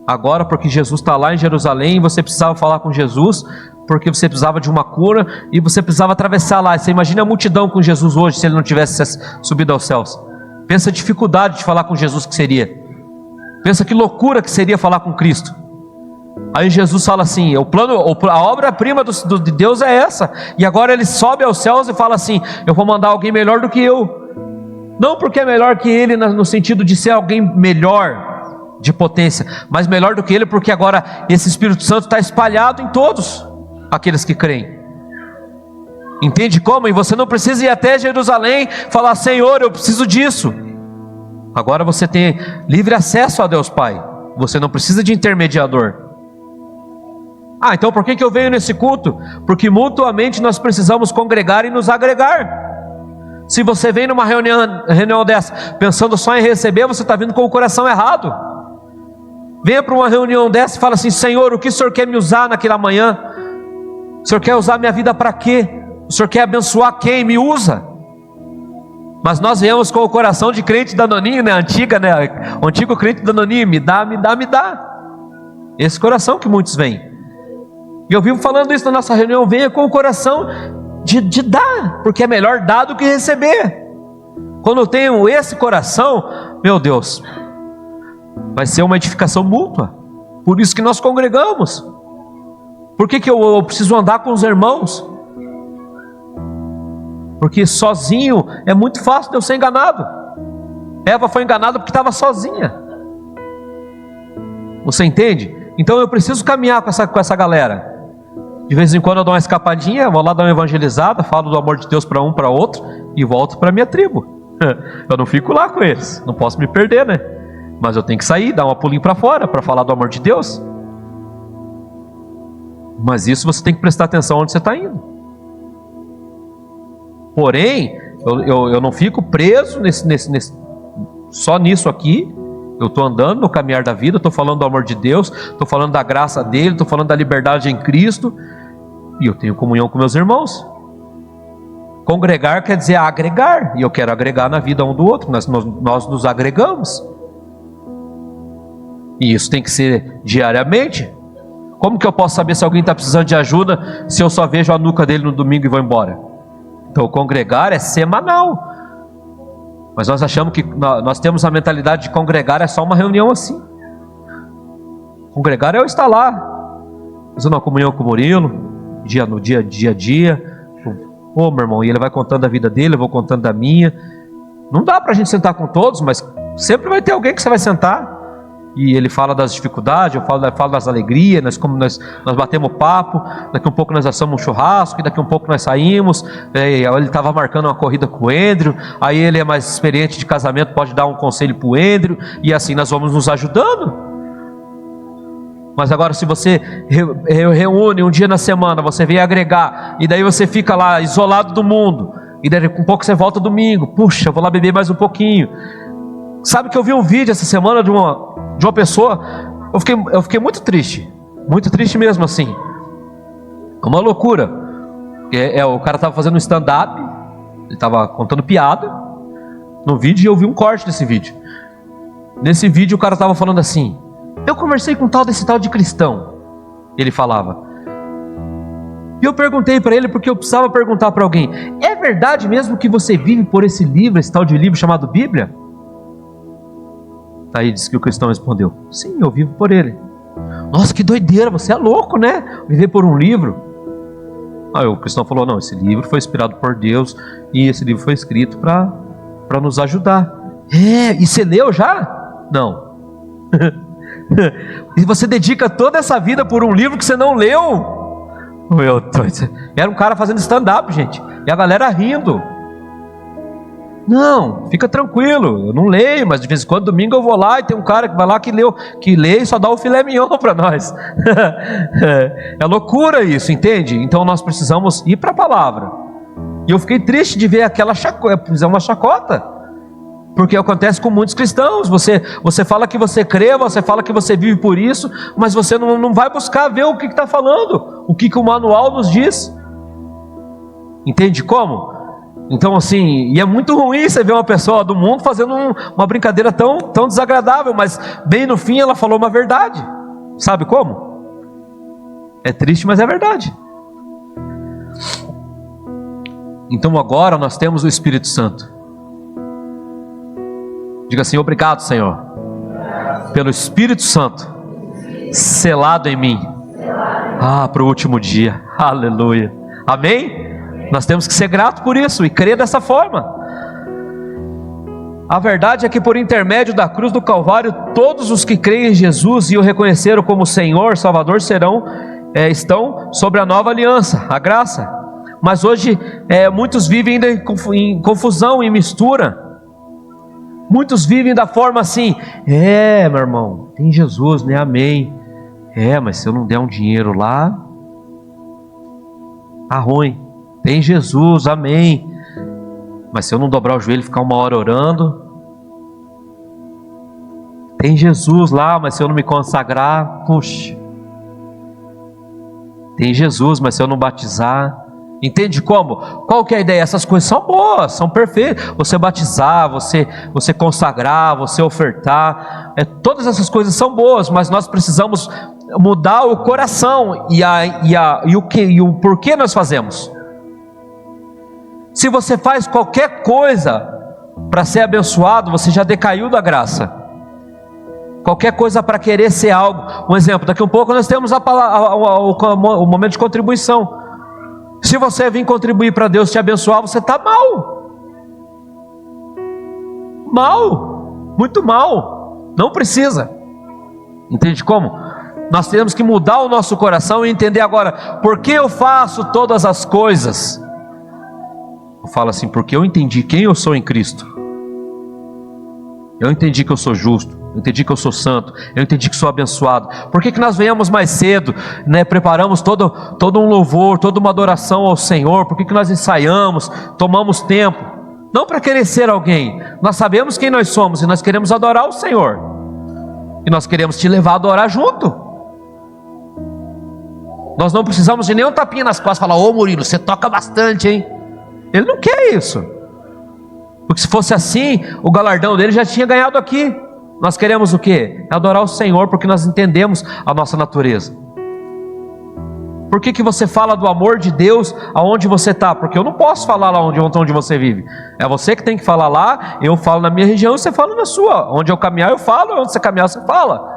agora, porque Jesus está lá em Jerusalém, e você precisava falar com Jesus, porque você precisava de uma cura, e você precisava atravessar lá. Você imagina a multidão com Jesus hoje, se ele não tivesse subido aos céus. Pensa a dificuldade de falar com Jesus que seria. Pensa que loucura que seria falar com Cristo. Aí Jesus fala assim: a obra-prima de Deus é essa. E agora ele sobe aos céus e fala assim: eu vou mandar alguém melhor do que eu. Não porque é melhor que ele no sentido de ser alguém melhor de potência, mas melhor do que ele porque agora esse Espírito Santo está espalhado em todos aqueles que creem. Entende como? E você não precisa ir até Jerusalém falar: Senhor, eu preciso disso. Agora você tem livre acesso a Deus Pai. Você não precisa de intermediador. Então por que eu venho nesse culto? Porque mutuamente nós precisamos congregar e nos agregar. Se você vem numa reunião dessa pensando só em receber, você está vindo com o coração errado. Venha para uma reunião dessa e fala assim: Senhor, o que o Senhor quer me usar naquela manhã? O Senhor quer usar minha vida para quê? O Senhor quer abençoar quem? Me usa. Mas nós viemos com o coração de crente danoninho, né? Antiga, né? O antigo crente danoninho: me dá, me dá, me dá. Esse coração que muitos vêm. E eu vivo falando isso na nossa reunião: venha com o coração de dar, porque é melhor dar do que receber. Quando eu tenho esse coração, meu Deus, vai ser uma edificação mútua. Por isso que nós congregamos. Por que eu preciso andar com os irmãos? Porque sozinho é muito fácil de eu ser enganado. Eva foi enganada porque estava sozinha. Você entende? Então eu preciso caminhar com essa galera. De vez em quando eu dou uma escapadinha, vou lá dar uma evangelizada, falo do amor de Deus para um, para outro, e volto para a minha tribo. Eu não fico lá com eles, não posso me perder, né? Mas eu tenho que sair, dar uma pulinha para fora, para falar do amor de Deus. Mas isso você tem que prestar atenção onde você está indo. Porém, eu não fico preso só nisso aqui. Eu estou andando no caminhar da vida, estou falando do amor de Deus, estou falando da graça dele, estou falando da liberdade em Cristo, e eu tenho comunhão com meus irmãos. Congregar quer dizer agregar, e eu quero agregar na vida um do outro. Nós nos agregamos, e isso tem que ser diariamente. Como que eu posso saber se alguém está precisando de ajuda se eu só vejo a nuca dele no domingo e vou embora? Então congregar é semanal. Mas nós achamos que nós temos a mentalidade de congregar é só uma reunião assim. Congregar é eu estar lá, fazendo uma comunhão com o Murilo, no dia a dia. Ô meu irmão, e ele vai contando a vida dele, eu vou contando da minha. Não dá para a gente sentar com todos, mas sempre vai ter alguém que você vai sentar. E ele fala das dificuldades, eu falo das alegrias, nós batemos papo. Daqui um pouco nós assamos um churrasco, e daqui um pouco nós saímos. Ele estava marcando uma corrida com o Andrew, aí ele é mais experiente de casamento, pode dar um conselho para o Andrew, e assim nós vamos nos ajudando. Mas agora, se você reúne um dia na semana, você vem agregar, e daí você fica lá isolado do mundo, e daí um pouco você volta domingo, puxa, eu vou lá beber mais um pouquinho. Sabe que eu vi um vídeo essa semana de uma pessoa, eu fiquei muito triste mesmo assim, uma loucura. O cara estava fazendo um stand-up, ele estava contando piada no vídeo, e eu vi um corte desse vídeo. Nesse vídeo o cara estava falando assim: eu conversei com desse tal de cristão, ele falava, e eu perguntei para ele, porque eu precisava perguntar para alguém: é verdade mesmo que você vive por esse tal de livro chamado Bíblia? Aí disse que o cristão respondeu: sim, eu vivo por ele. Nossa, que doideira, você é louco, né? Viver por um livro. Aí o cristão falou: não, esse livro foi inspirado por Deus, e esse livro foi escrito para nos ajudar. E você leu já? Não. E você dedica toda essa vida por um livro que você não leu? Era um cara fazendo stand-up, gente, e a galera rindo. Não, fica tranquilo, eu não leio, mas de vez em quando, domingo eu vou lá, e tem um cara que vai lá que lê e só dá o filé mignon para nós. É loucura isso, entende? Então nós precisamos ir para a palavra. E eu fiquei triste de ver aquela uma chacota, porque acontece com muitos cristãos. Você fala que você crê, você fala que você vive por isso, mas você não vai buscar ver o que está falando, o que o manual nos diz. Entende como? Então assim, e é muito ruim você ver uma pessoa do mundo fazendo uma brincadeira tão desagradável, mas bem no fim ela falou uma verdade. Sabe como? É triste, mas é verdade. Então agora nós temos o Espírito Santo. Diga assim: obrigado, Senhor, pelo Espírito Santo selado em mim, para o último dia. Aleluia, amém? Nós temos que ser gratos por isso e crer dessa forma. A verdade é que por intermédio da cruz do Calvário, todos os que creem em Jesus e o reconheceram como Senhor, Salvador, estão sobre a nova aliança, a graça. Mas hoje muitos vivem ainda em confusão, em mistura. Muitos vivem da forma assim: meu irmão, tem Jesus, né? Amém. Mas se eu não der um dinheiro lá, tá ruim. Tem Jesus, amém. Mas se eu não dobrar o joelho e ficar uma hora orando, tem Jesus lá, mas se eu não me consagrar, puxa. Tem Jesus, mas se eu não batizar, entende como? Qual que é a ideia? Essas coisas são boas, são perfeitas. Você batizar, você consagrar, você ofertar, todas essas coisas são boas, mas nós precisamos mudar o coração e o porquê nós fazemos. Se você faz qualquer coisa para ser abençoado, você já decaiu da graça. Qualquer coisa para querer ser algo. Um exemplo, daqui a um pouco nós temos o momento de contribuição. Se você vir contribuir para Deus te abençoar, você está mal. Mal, muito mal. Não precisa. Entende como? Nós temos que mudar o nosso coração e entender agora, por que eu faço todas as coisas? Eu falo assim, porque eu entendi quem eu sou em Cristo. Eu entendi que eu sou justo, eu entendi que eu sou santo, eu entendi que sou abençoado. Por que nós venhamos mais cedo, né? Preparamos todo um louvor, toda uma adoração ao Senhor? Por que nós ensaiamos, tomamos tempo? Não para querer ser alguém. Nós sabemos quem nós somos e nós queremos adorar o Senhor. E nós queremos te levar a adorar junto. Nós não precisamos de nenhum tapinha nas costas, falar, ô Murilo, você toca bastante, hein? Ele não quer isso. Porque se fosse assim, o galardão dele já tinha ganhado aqui. Nós queremos o quê? Adorar o Senhor, porque nós entendemos a nossa natureza. Por que você fala do amor de Deus aonde você está? Porque eu não posso falar lá onde você vive. É você que tem que falar lá, eu falo na minha região, você fala na sua. Onde eu caminhar eu falo, onde você caminhar você fala.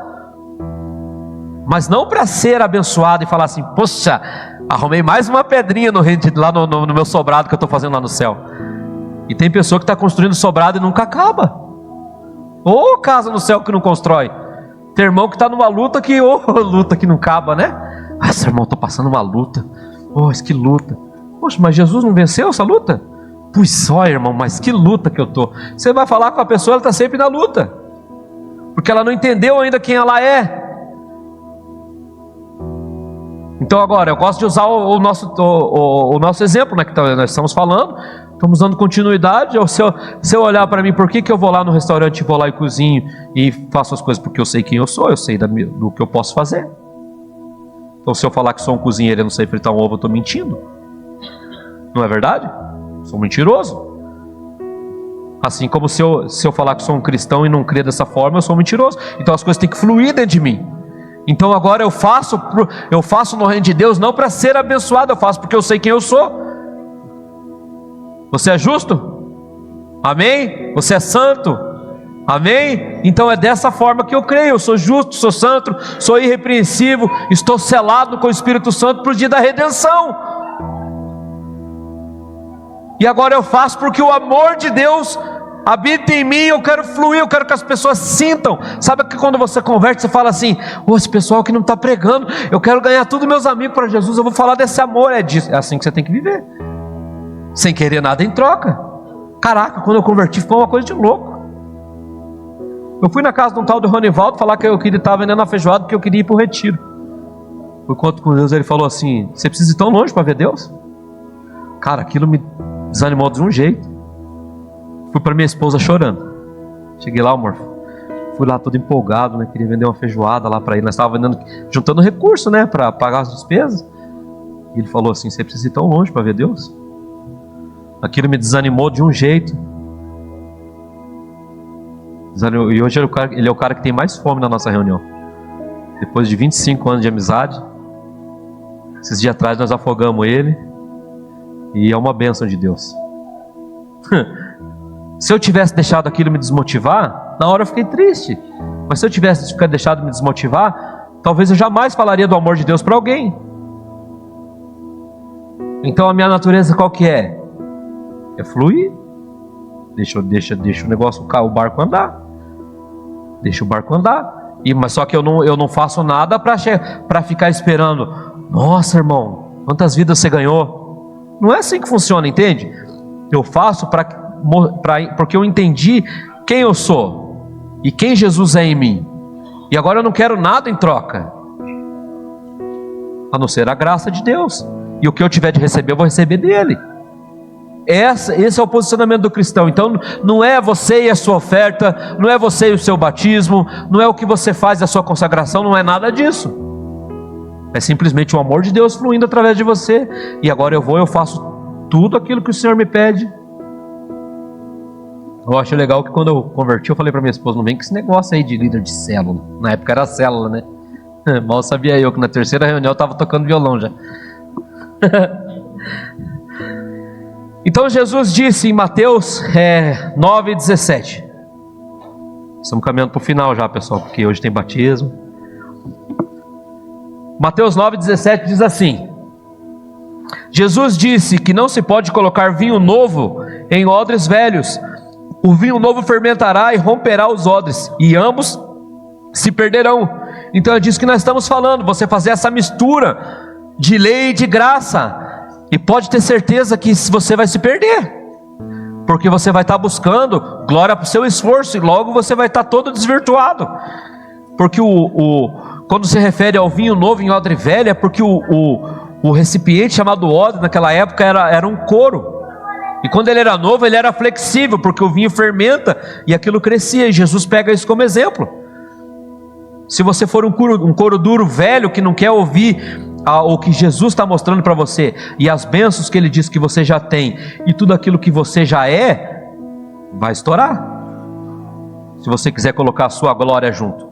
Mas não para ser abençoado e falar assim, poxa, arrumei mais uma pedrinha lá no meu sobrado que eu estou fazendo lá no céu. E tem pessoa que está construindo sobrado e nunca acaba. Ou casa no céu que não constrói. Tem irmão que está numa luta que não acaba, né? Nossa, irmão, estou passando uma luta. Poxa, que luta. Poxa, mas Jesus não venceu essa luta? Pois só, irmão, mas que luta que eu estou. Você vai falar com a pessoa, ela está sempre na luta. Porque ela não entendeu ainda quem ela é. Então agora, eu gosto de usar o nosso exemplo, né, que nós estamos falando, estamos dando continuidade. Se eu olhar para mim, por que eu vou lá no restaurante, vou lá e cozinho e faço as coisas? Porque eu sei quem eu sou, eu sei do que eu posso fazer. Então se eu falar que sou um cozinheiro e não sei fritar um ovo, eu estou mentindo. Não é verdade? Sou mentiroso. Assim como se eu falar que sou um cristão e não crer dessa forma, eu sou mentiroso. Então as coisas têm que fluir dentro de mim. Então agora eu faço no reino de Deus não para ser abençoado, eu faço porque eu sei quem eu sou. Você é justo? Amém? Você é santo? Amém? Então é dessa forma que eu creio. Eu sou justo, sou santo, sou irrepreensível, estou selado com o Espírito Santo para o dia da redenção. E agora eu faço porque o amor de Deus habita em mim, eu quero fluir, eu quero que as pessoas sintam. Sabe que quando você converte, você fala assim, esse pessoal que não está pregando, eu quero ganhar todos meus amigos para Jesus, eu vou falar desse amor, é assim que você tem que viver, sem querer nada em troca. Caraca, quando eu converti foi uma coisa de louco. Eu fui na casa de um tal do Ronivaldo falar que eu queria estar vendendo a feijoada porque eu queria ir para o retiro. Por conta com Deus, ele falou assim, você precisa ir tão longe para ver Deus? Cara, aquilo me desanimou de um jeito. Fui para minha esposa chorando. Cheguei lá, amor, fui lá todo empolgado, né? Queria vender uma feijoada lá para ele. Nós estávamos juntando recurso, né? Para pagar as despesas. E ele falou assim, você precisa ir tão longe para ver Deus? Aquilo me desanimou de um jeito. E hoje ele é o cara que tem mais fome na nossa reunião. Depois de 25 anos de amizade, esses dias atrás nós afogamos ele. E é uma bênção de Deus. Se eu tivesse deixado aquilo me desmotivar, na hora eu fiquei triste. Mas se eu tivesse deixado me desmotivar, talvez eu jamais falaria do amor de Deus para alguém. Então a minha natureza qual que é? É fluir. Deixa o negócio, o barco andar. Deixa o barco andar. Mas só que eu não faço nada para ficar esperando. Nossa, irmão, quantas vidas você ganhou? Não é assim que funciona, entende? Eu faço porque eu entendi quem eu sou e quem Jesus é em mim. E agora eu não quero nada em troca, a não ser a graça de Deus. E o que eu tiver de receber, eu vou receber dele. Esse é o posicionamento do cristão. Então não é você e a sua oferta, não é você e o seu batismo, não é o que você faz a sua consagração, não é nada disso. É simplesmente o amor de Deus fluindo através de você. E agora eu faço tudo aquilo que o Senhor me pede. Eu acho legal que quando eu converti, eu falei para minha esposa, não vem com esse negócio aí de líder de célula. Na época era célula, né? Mal sabia eu que na terceira reunião eu estava tocando violão já. Então Jesus disse em Mateus 9:17. Estamos caminhando para o final já, pessoal, porque hoje tem batismo. Mateus 9:17 diz assim: Jesus disse que não se pode colocar vinho novo em odres velhos. O vinho novo fermentará e romperá os odres, e ambos se perderão. Então é disso que nós estamos falando, você fazer essa mistura de lei e de graça, e pode ter certeza que você vai se perder, porque você vai estar buscando glória para o seu esforço, e logo você vai estar todo desvirtuado. Porque quando se refere ao vinho novo em odre velho, é porque o recipiente chamado odre naquela época era um couro, e quando ele era novo ele era flexível, porque o vinho fermenta e aquilo crescia, e Jesus pega isso como exemplo. Se você for um couro duro velho que não quer ouvir o que Jesus está mostrando para você, e as bênçãos que Ele diz que você já tem, e tudo aquilo que você já é, vai estourar, se você quiser colocar a sua glória junto.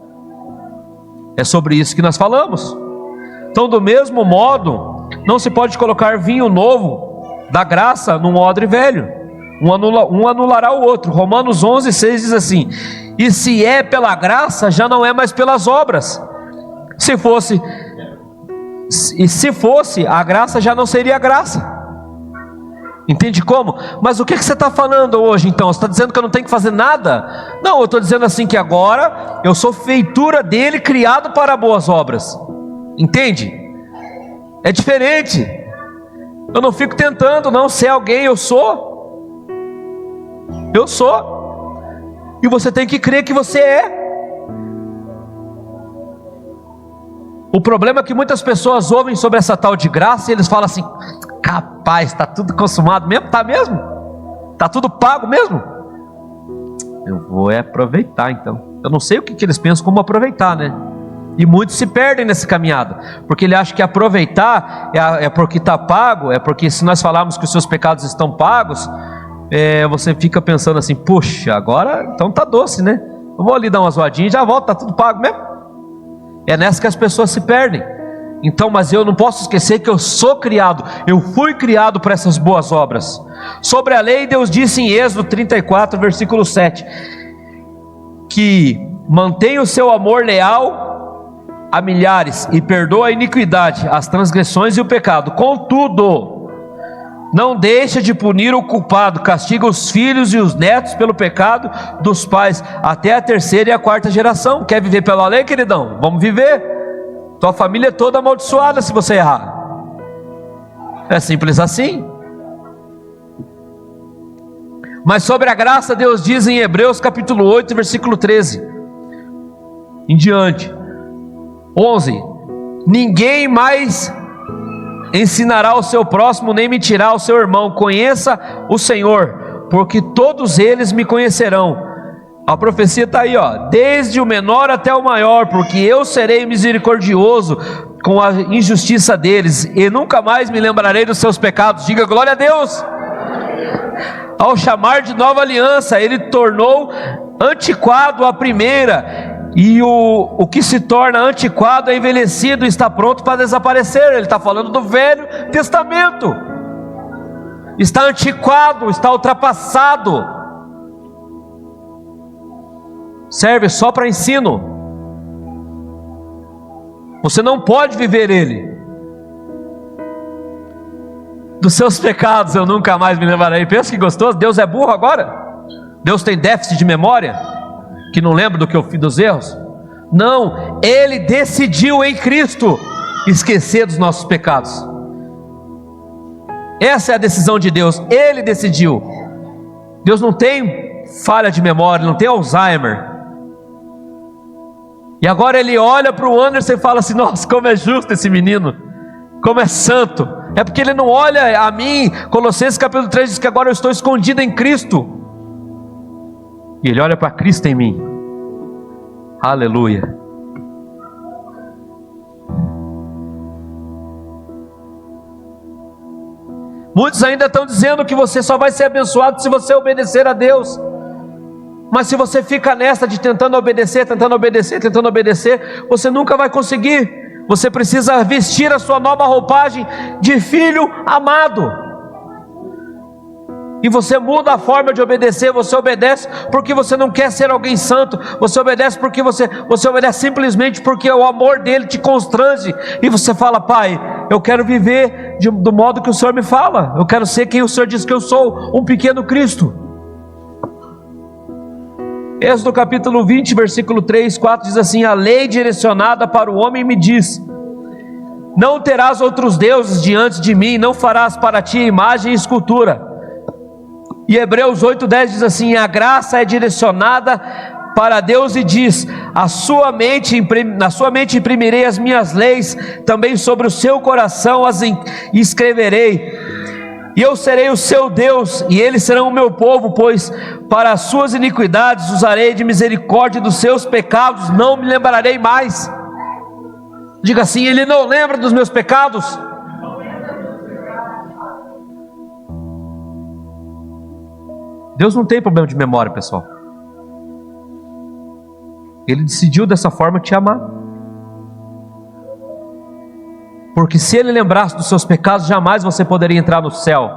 É sobre isso que nós falamos. Então, do mesmo modo, não se pode colocar vinho novo da graça num odre velho, um anulará o outro. Romanos 11:6 diz assim: e se é pela graça, já não é mais pelas obras. Se fosse, a graça já não seria graça. Entende como? Mas o que você está falando hoje então? Você está dizendo que eu não tenho que fazer nada? Não, eu estou dizendo assim que agora eu sou feitura dele, criado para boas obras. Entende? É diferente. Eu não fico tentando não ser alguém, eu sou. Eu sou. E você tem que crer que você é. O problema é que muitas pessoas ouvem sobre essa tal de graça e eles falam assim: capaz, está tudo consumado mesmo? Está mesmo? Está tudo pago mesmo? Eu vou aproveitar então. Eu não sei o que eles pensam como aproveitar, né? E muitos se perdem nessa caminhada, porque ele acha que aproveitar é porque está pago, é porque se nós falarmos que os seus pecados estão pagos, você fica pensando assim: puxa, agora então tá doce, né? Eu vou ali dar uma zoadinha e já volto, tá tudo pago mesmo. É nessa que as pessoas se perdem. Então, mas eu não posso esquecer que eu sou criado, eu fui criado para essas boas obras. Sobre a lei, Deus disse em Êxodo 34, versículo 7, que mantém o seu amor leal a milhares e perdoa a iniquidade, as transgressões e o pecado. Contudo, não deixa de punir o culpado, castiga os filhos e os netos pelo pecado dos pais, até a terceira e a quarta geração. Quer viver pela lei, queridão? Vamos viver. Tua família é toda amaldiçoada se você errar. É simples assim. Mas sobre a graça, Deus diz em Hebreus capítulo 8, versículo 13 em diante, 11: ninguém mais ensinará ao seu próximo, nem mentirá ao seu irmão. Conheça o Senhor, porque todos eles me conhecerão. A profecia está aí, ó: desde o menor até o maior, porque eu serei misericordioso com a injustiça deles, e nunca mais me lembrarei dos seus pecados. Diga glória a Deus. Ao chamar de nova aliança, ele tornou antiquado a primeira, e o que se torna antiquado é envelhecido e está pronto para desaparecer. Ele está falando do Velho Testamento. Está antiquado, está ultrapassado, serve só para ensino. Você não pode viver ele. Dos seus pecados eu nunca mais me lembrarei. Pensa que gostoso. Deus é burro agora? Deus tem déficit de memória, que não lembra do que eu fiz, dos erros? Não, Ele decidiu em Cristo esquecer dos nossos pecados. Essa é a decisão de Deus. Ele decidiu. Deus não tem falha de memória, não tem Alzheimer. E agora Ele olha para o Anderson e fala assim: nossa, como é justo esse menino, como é santo. É porque Ele não olha a mim. Colossenses capítulo 3 diz que agora eu estou escondido em Cristo, e Ele olha para Cristo em mim. Aleluia. Muitos ainda estão dizendo que você só vai ser abençoado se você obedecer a Deus. Mas se você fica nessa de tentando obedecer, você nunca vai conseguir. Você precisa vestir a sua nova roupagem de filho amado. E você muda a forma de obedecer. Você obedece porque você não quer ser alguém santo. Você obedece porque você obedece simplesmente porque o amor dele te constrange. E você fala: Pai, eu quero viver do modo que o Senhor me fala. Eu quero ser quem o Senhor diz que eu sou, um pequeno Cristo. Êxodo capítulo 20, versículo 3, 4 diz assim: a lei direcionada para o homem me diz: não terás outros deuses diante de mim, não farás para ti imagem e escultura. E Hebreus 8, 10 diz assim: a graça é direcionada para Deus e diz: na sua mente imprimirei as minhas leis, também sobre o seu coração as escreverei. E eu serei o seu Deus, e eles serão o meu povo, pois para as suas iniquidades usarei de misericórdia, dos seus pecados não me lembrarei mais. Diga assim: Ele não lembra dos meus pecados. Deus não tem problema de memória, pessoal. Ele decidiu dessa forma te amar. Porque se Ele lembrasse dos seus pecados, jamais você poderia entrar no céu.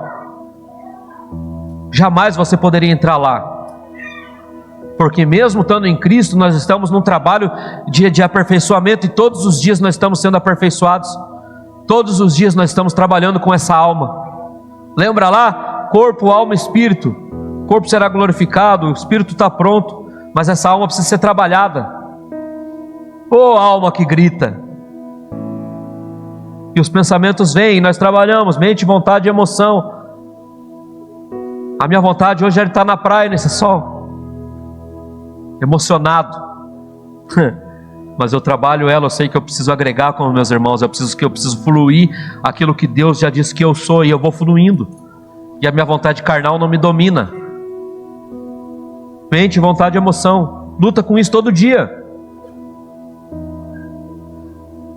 Jamais você poderia entrar lá. Porque mesmo estando em Cristo, nós estamos num trabalho de aperfeiçoamento. E todos os dias nós estamos sendo aperfeiçoados. Todos os dias nós estamos trabalhando com essa alma. Lembra lá? Corpo, alma e espírito. O corpo será glorificado, o espírito está pronto. Mas essa alma precisa ser trabalhada. Ô alma que grita! E os pensamentos vêm, nós trabalhamos, mente, vontade e emoção. A minha vontade hoje é estar na praia nesse sol, emocionado. Mas eu trabalho ela, eu sei que eu preciso agregar com os meus irmãos, eu preciso fluir aquilo que Deus já disse que eu sou, e eu vou fluindo. E a minha vontade carnal não me domina. Mente, vontade e emoção, luta com isso todo dia.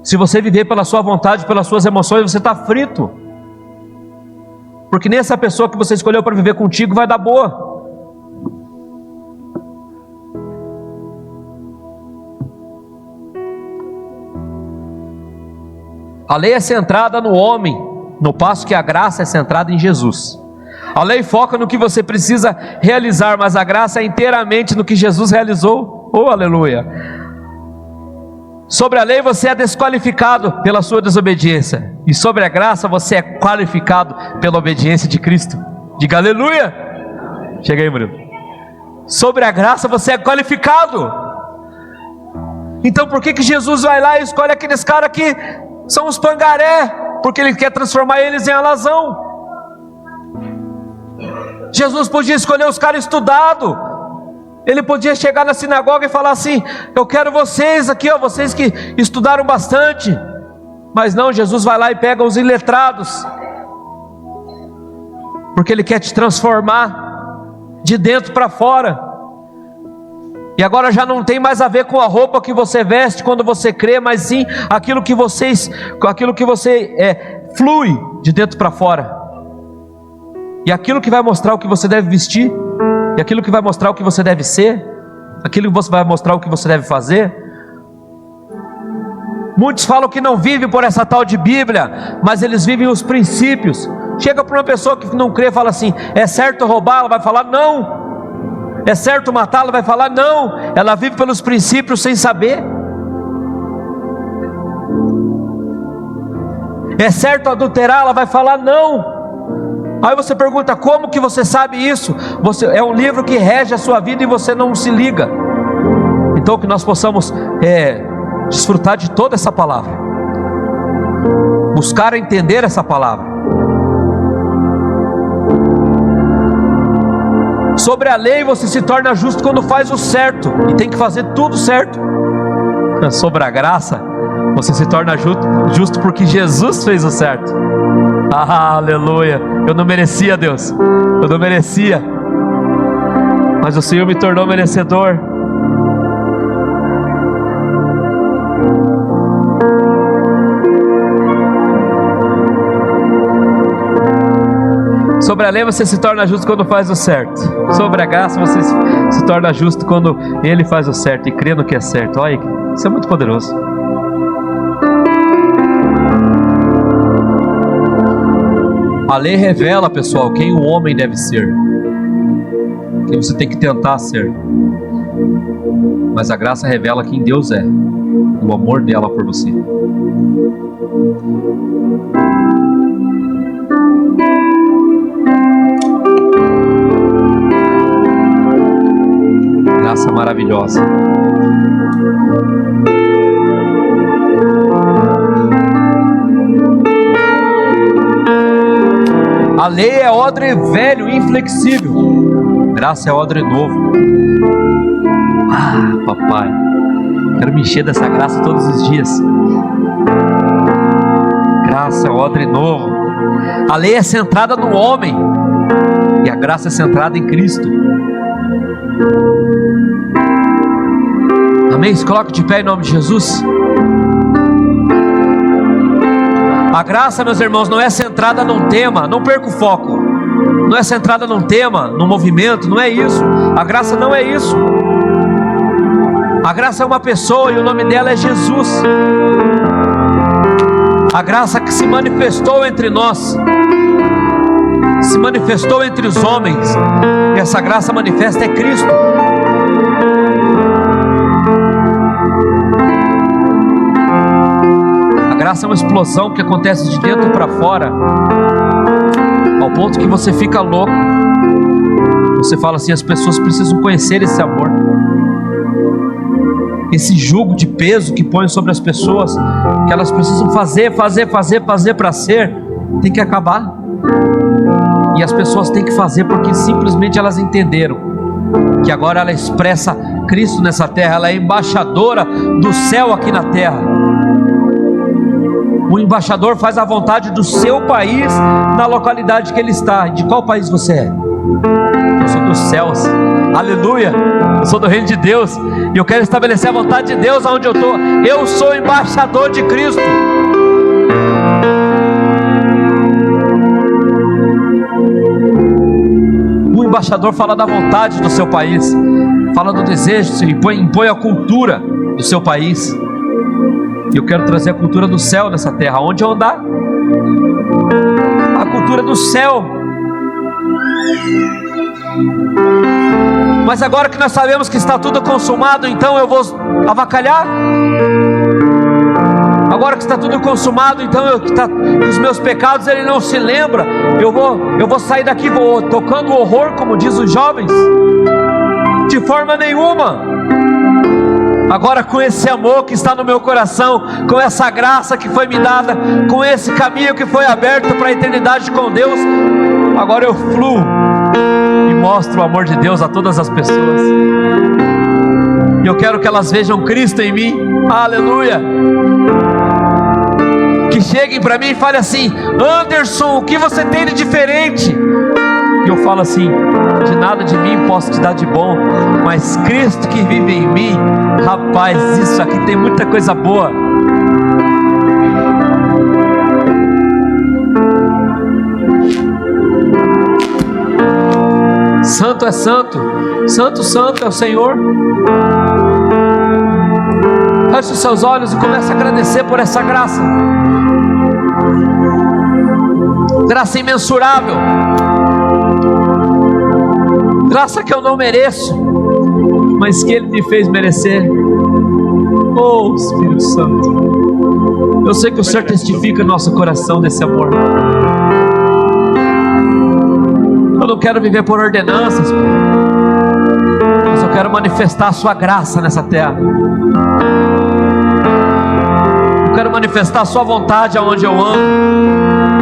Se você viver pela sua vontade, pelas suas emoções, você está frito. Porque nem essa pessoa que você escolheu para viver contigo vai dar boa. A lei é centrada no homem, no passo que a graça é centrada em Jesus. A lei foca no que você precisa realizar, mas a graça é inteiramente no que Jesus realizou. Oh, aleluia! Sobre a lei você é desqualificado pela sua desobediência, e sobre a graça você é qualificado pela obediência de Cristo. Diga aleluia. Chega aí, Murilo. Sobre a graça você é qualificado. Então por que Jesus vai lá e escolhe aqueles caras que são os pangaré? Porque Ele quer transformar eles em alazão. Jesus podia escolher os caras estudados. Ele podia chegar na sinagoga e falar assim: eu quero vocês aqui, ó, vocês que estudaram bastante. Mas não, Jesus vai lá e pega os iletrados, porque Ele quer te transformar de dentro para fora. E agora já não tem mais a ver com a roupa que você veste quando você crê, mas sim aquilo que você flui de dentro para fora. E aquilo que vai mostrar o que você deve vestir, e aquilo que vai mostrar o que você deve ser, aquilo que vai mostrar o que você deve fazer. Muitos falam que não vivem por essa tal de Bíblia, mas eles vivem os princípios. Chega para uma pessoa que não crê e fala assim: é certo roubar? Ela vai falar não. É certo matar? Ela vai falar não. Ela vive pelos princípios sem saber. É certo adulterar? Ela vai falar não. Aí você pergunta: como que você sabe isso? É um livro que rege a sua vida e você não se liga. Então que nós possamos desfrutar de toda essa palavra, buscar entender essa palavra. Sobre a lei você se torna justo quando faz o certo, e tem que fazer tudo certo. Sobre a graça você se torna justo porque Jesus fez o certo. Ah, aleluia. Eu não merecia, Deus, eu não merecia, mas o Senhor me tornou merecedor. Sobre a lei você se torna justo quando faz o certo. Sobre a graça você se torna justo quando Ele faz o certo e crê no que é certo. Olha, isso é muito poderoso. A lei revela, pessoal, quem o homem deve ser, quem você tem que tentar ser. Mas a graça revela quem Deus é, o amor dela por você. Graça maravilhosa. A lei é odre velho, inflexível. Graça é odre novo. Ah, papai, quero me encher dessa graça todos os dias. Graça é odre novo. A lei é centrada no homem e a graça é centrada em Cristo. Amém? Se coloque de pé em nome de Jesus. A graça, meus irmãos, não é centrada num tema. Não perca o foco. Não é centrada num tema, num movimento. Não é isso. A graça não é isso. A graça é uma pessoa e o nome dela é Jesus. A graça que se manifestou entre nós, se manifestou entre os homens. E essa graça manifesta é Cristo. A graça é uma explosão que acontece de dentro para fora, ao ponto que você fica louco. Você fala assim: as pessoas precisam conhecer esse amor. Esse jugo de peso que põe sobre as pessoas, que elas precisam fazer para ser, tem que acabar. E as pessoas têm que fazer porque simplesmente elas entenderam que agora ela expressa Cristo nessa terra. Ela é embaixadora do céu aqui na terra. O embaixador faz a vontade do seu país na localidade que ele está. De qual país você é? Eu sou dos céus. Aleluia. Eu sou do reino de Deus e eu quero estabelecer a vontade de Deus aonde eu estou. Eu sou embaixador de Cristo. O embaixador fala da vontade do seu país, fala do desejo, impõe a cultura do seu país. E eu quero trazer a cultura do céu nessa terra. Onde eu andar? A cultura do céu. Mas agora que nós sabemos que está tudo consumado, então eu vou avacalhar? Agora que está tudo consumado, então os meus pecados ele não se lembra. Eu vou sair daqui tocando horror, como diz os jovens? De forma nenhuma. Agora, com esse amor que está no meu coração, com essa graça que foi me dada, com esse caminho que foi aberto para a eternidade com Deus, agora eu fluo e mostro o amor de Deus a todas as pessoas. E eu quero que elas vejam Cristo em mim. Aleluia. Que cheguem para mim e falem assim: Anderson, o que você tem de diferente? E eu falo assim: de nada de mim posso te dar de bom, mas Cristo que vive em mim, rapaz, isso aqui tem muita coisa boa. Santo é santo, santo, santo é o Senhor. Feche os seus olhos e comece a agradecer por essa graça. Graça imensurável. Graça que eu não mereço, mas que Ele me fez merecer. Oh, Espírito Santo, eu sei que o Senhor testifica no nosso coração desse amor. Eu não quero viver por ordenanças, mas eu quero manifestar a sua graça nessa terra. Eu quero manifestar a sua vontade aonde eu ando.